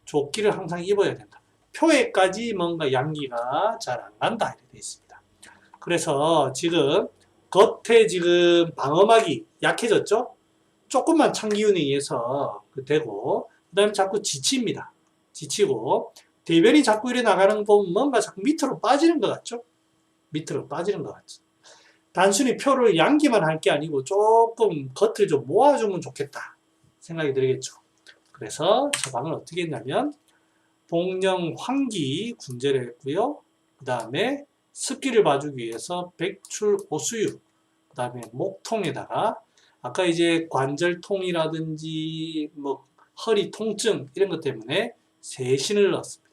조끼를 항상 입어야 된다. 표에까지 뭔가 양기가 잘 안 난다 이렇게 되어 있습니다. 그래서 지금 겉에 지금 방어막이 약해졌죠? 조금만 찬기운에 의해서 되고 그 다음에 자꾸 지칩니다. 지치고 대변이 자꾸 이래 나가는 거 보면 뭔가 자꾸 밑으로 빠지는 것 같죠? 밑으로 빠지는 것 같죠? 단순히 표를 양기만 할 게 아니고 조금 겉을 좀 모아주면 좋겠다 생각이 들겠죠? 그래서 처방을 어떻게 했냐면 복령 황기 군제를 했고요. 그 다음에 습기를 봐주기 위해서 백출 오수유, 그 다음에 목통에다가 아까 이제 관절통이라든지 뭐 허리 통증 이런 것 때문에 세신을 넣었습니다.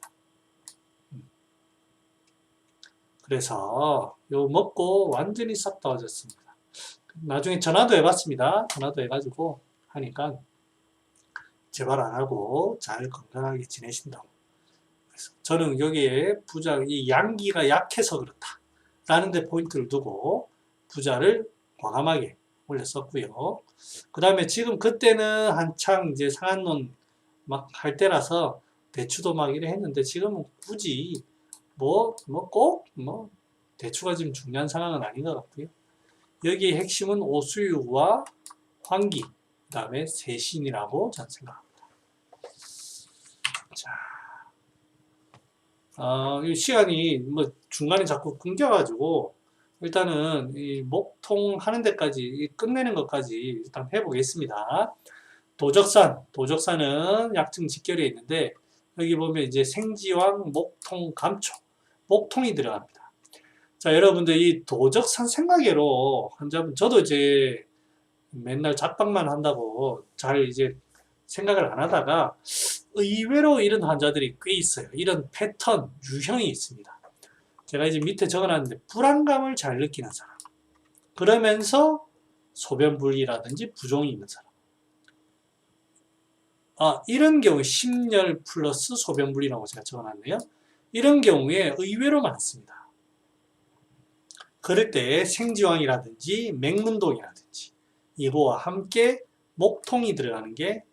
그래서 요 먹고 완전히 싹 나아졌습니다. 나중에 전화도 해봤습니다. 전화도 해가지고 하니까 재발 안 하고 잘 건강하게 지내신다고. 그래서 저는 여기에 부자, 이 양기가 약해서 그렇다 라는 데 포인트를 두고 부자를 과감하게 올렸었고요. 그 다음에 지금 그때는 한창 이제 상한론 막 할 때라서 대추도 막 이래 했는데 지금은 굳이 꼭 대추가 지금 중요한 상황은 아닌 것 같고요. 여기의 핵심은 오수유와 황기, 그 다음에 세신이라고 저는 생각합니다. 자, 이 시간이 뭐 중간에 자꾸 끊겨가지고 일단은 이 목통 하는 데까지 끝내는 것까지 일단 해보겠습니다. 도적산은 약증 직결에 있는데 여기 보면 이제 생지왕, 목통, 감초, 목통이 들어갑니다. 자, 여러분들 이 도적산 생각외로 환자분 저도 이제 맨날 잡박만 한다고 잘 이제 생각을 안 하다가 의외로 이런 환자들이 꽤 있어요. 이런 패턴, 유형이 있습니다. 제가 이제 밑에 적어놨는데 불안감을 잘 느끼는 사람, 그러면서 소변분리라든지 부종이 있는 사람, 이런 경우에 심열 플러스 소변분리라고 제가 적어놨네요. 이런 경우에 의외로 많습니다. 그럴 때 생지왕이라든지 맹문동이라든지 이거와 함께 목통이 들어가는 게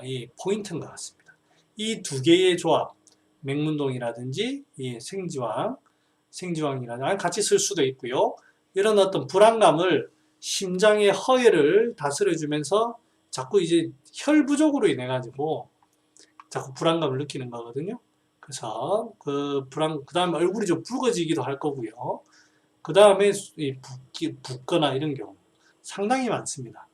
이 포인트인 것 같습니다. 이 두 개의 조합, 맹문동이라든지 이 생지왕이라든지 같이 쓸 수도 있고요. 이런 어떤 불안감을 심장의 허혈을 다스려주면서 자꾸 이제 혈 부족으로 인해 가지고 자꾸 불안감을 느끼는 거거든요. 그래서 그 다음에 얼굴이 좀 붉어지기도 할 거고요. 그 다음에 붓거나 이런 경우 상당히 많습니다.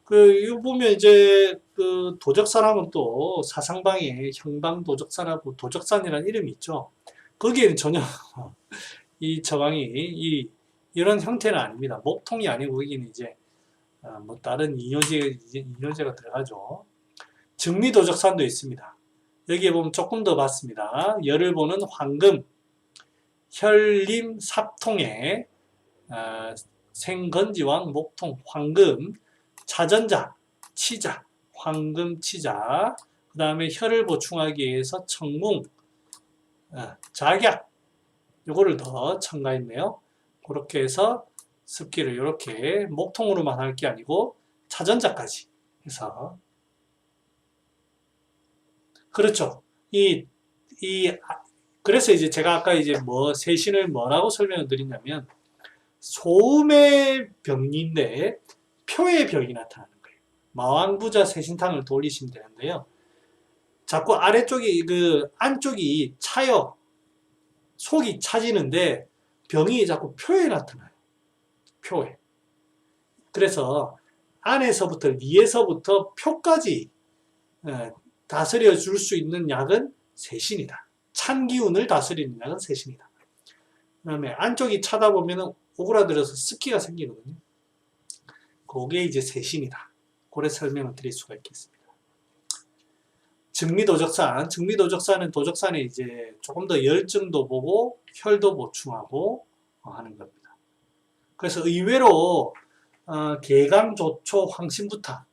이거 보면 이제 그 도적산하면 또 사상방에 형방도적산하고 도적산이라는 이름이 있죠. 거기에는 전혀 이 처방이 이런 형태는 아닙니다. 목통이 아니고 여기는 이제 뭐 다른 이뇨제가 들어가죠. 증리도적산도 있습니다. 여기에 보면 조금 더 봤습니다. 열을 보는 황금, 혈림 삽통에 생건지왕 목통 황금, 자전자, 치자, 황금 치자, 그 다음에 혈을 보충하기 위해서 청궁, 작약, 요거를 더 첨가했네요. 그렇게 해서 습기를 이렇게 목통으로만 할 게 아니고 자전자까지 해서, 그렇죠. 그래서 이제 제가 아까 이제 세신을 뭐라고 설명을 드리냐면 소음의 병리인데 표의 병이 나타나는 거예요. 마왕부자 세신탕을 돌리시면 되는데요. 자꾸 아래쪽이 안쪽이 차요. 속이 차지는데 병이 자꾸 표에 나타나요. 표에. 그래서 안에서부터 위에서부터 표까지 다스려 줄 수 있는 약은 세신이다. 찬 기운을 다스리는 약은 세신이다. 그다음에 안쪽이 차다 보면은 오그라들어서 습기가 생기거든요. 그게 이제 세신이다. 그래 설명을 드릴 수가 있겠습니다. 증미도적산은 도적산에 이제 조금 더 열증도 보고 혈도 보충하고 하는 겁니다. 그래서 의외로 개강조초 황신부탁이라는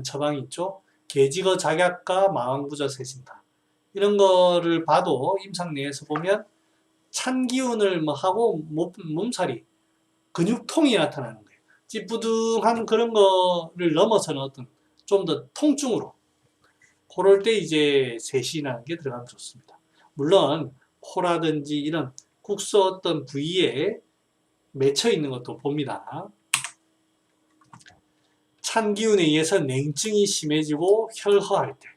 처방이 있죠. 개지거 작약과 마왕부저 세신다. 이런 거를 봐도 임상 내에서 보면 찬 기운을 뭐 하고 몸살이 근육통이 나타나는 거예요. 찌뿌둥한 그런 거를 넘어서는 어떤 좀 더 통증으로 그럴 때 이제 세신이라는 게 들어가면 좋습니다. 물론 코라든지 이런 국소 어떤 부위에 맺혀 있는 것도 봅니다. 찬 기운에 의해서 냉증이 심해지고 혈허할 때,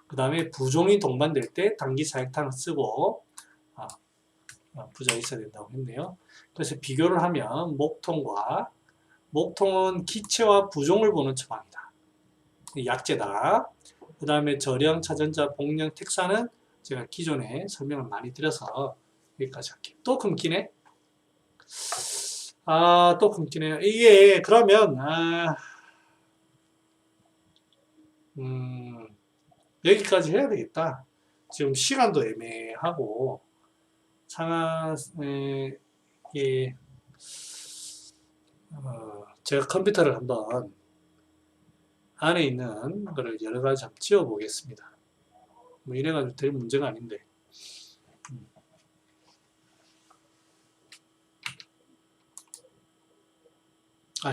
그 다음에 부종이 동반될 때 당기사액탕을 쓰고 부자가 있어야 된다고 했네요. 그래서 비교를 하면 목통은 기체와 부종을 보는 처방이다. 약재다. 그 다음에 저령, 차전자, 복령, 택사는 제가 기존에 설명을 많이 드려서 여기까지 할게요. 또 끊기네? 또 끊기네요. 이게 그러면 여기까지 해야 되겠다. 지금 시간도 애매하고 제가 컴퓨터를 한번 안에 있는 거를 여러 가지 한번 지워 보겠습니다. 뭐 이래가지고 될 문제가 아닌데.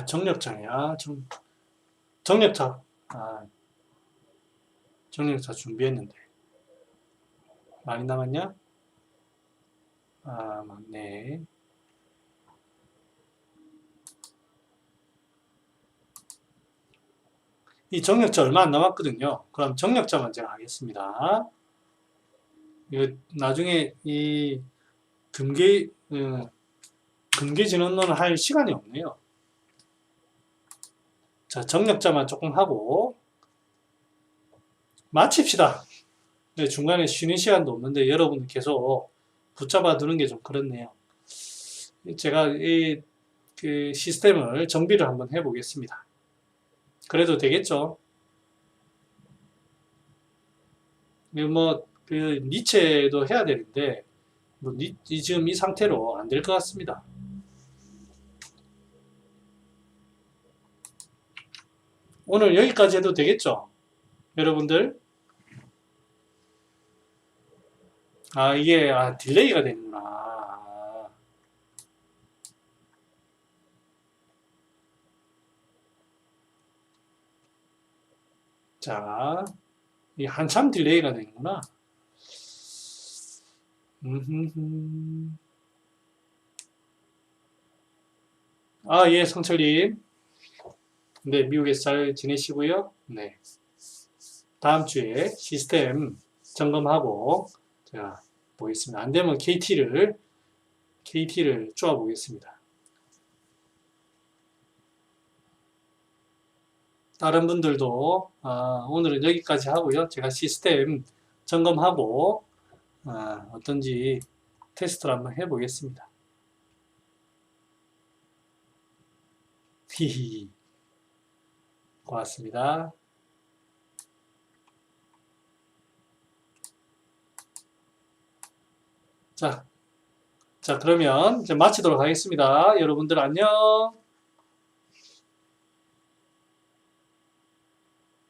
정력자야. 정력자. 정력자 준비했는데. 많이 남았냐? 맞네. 이 정력자 얼마 안 남았거든요. 그럼 정력자만 제가 하겠습니다. 이거 나중에 이 금계진원론을 할 시간이 없네요. 자, 정력자만 조금 하고 마칩시다. 중간에 쉬는 시간도 없는데 여러분 계속 붙잡아 두는 게 좀 그렇네요. 제가 이 시스템을 정비를 한번 해보겠습니다. 그래도 되겠죠? 니체도 해야 되는데 지금 이 상태로 안 될 것 같습니다. 오늘 여기까지 해도 되겠죠? 여러분들? 이게 딜레이가 되는구나. 자, 이 한참 딜레이가 되는구나. 예, 성철님. 네, 미국에서 잘 지내시고요. 네. 다음 주에 시스템 점검하고 제가 보겠습니다. 안 되면 KT를 쪼아 보겠습니다. 다른 분들도 오늘은 여기까지 하고요. 제가 시스템 점검하고 어떤지 테스트를 한번 해보겠습니다. 히히. 고맙습니다. 자, 그러면 이제 마치도록 하겠습니다. 여러분들 안녕.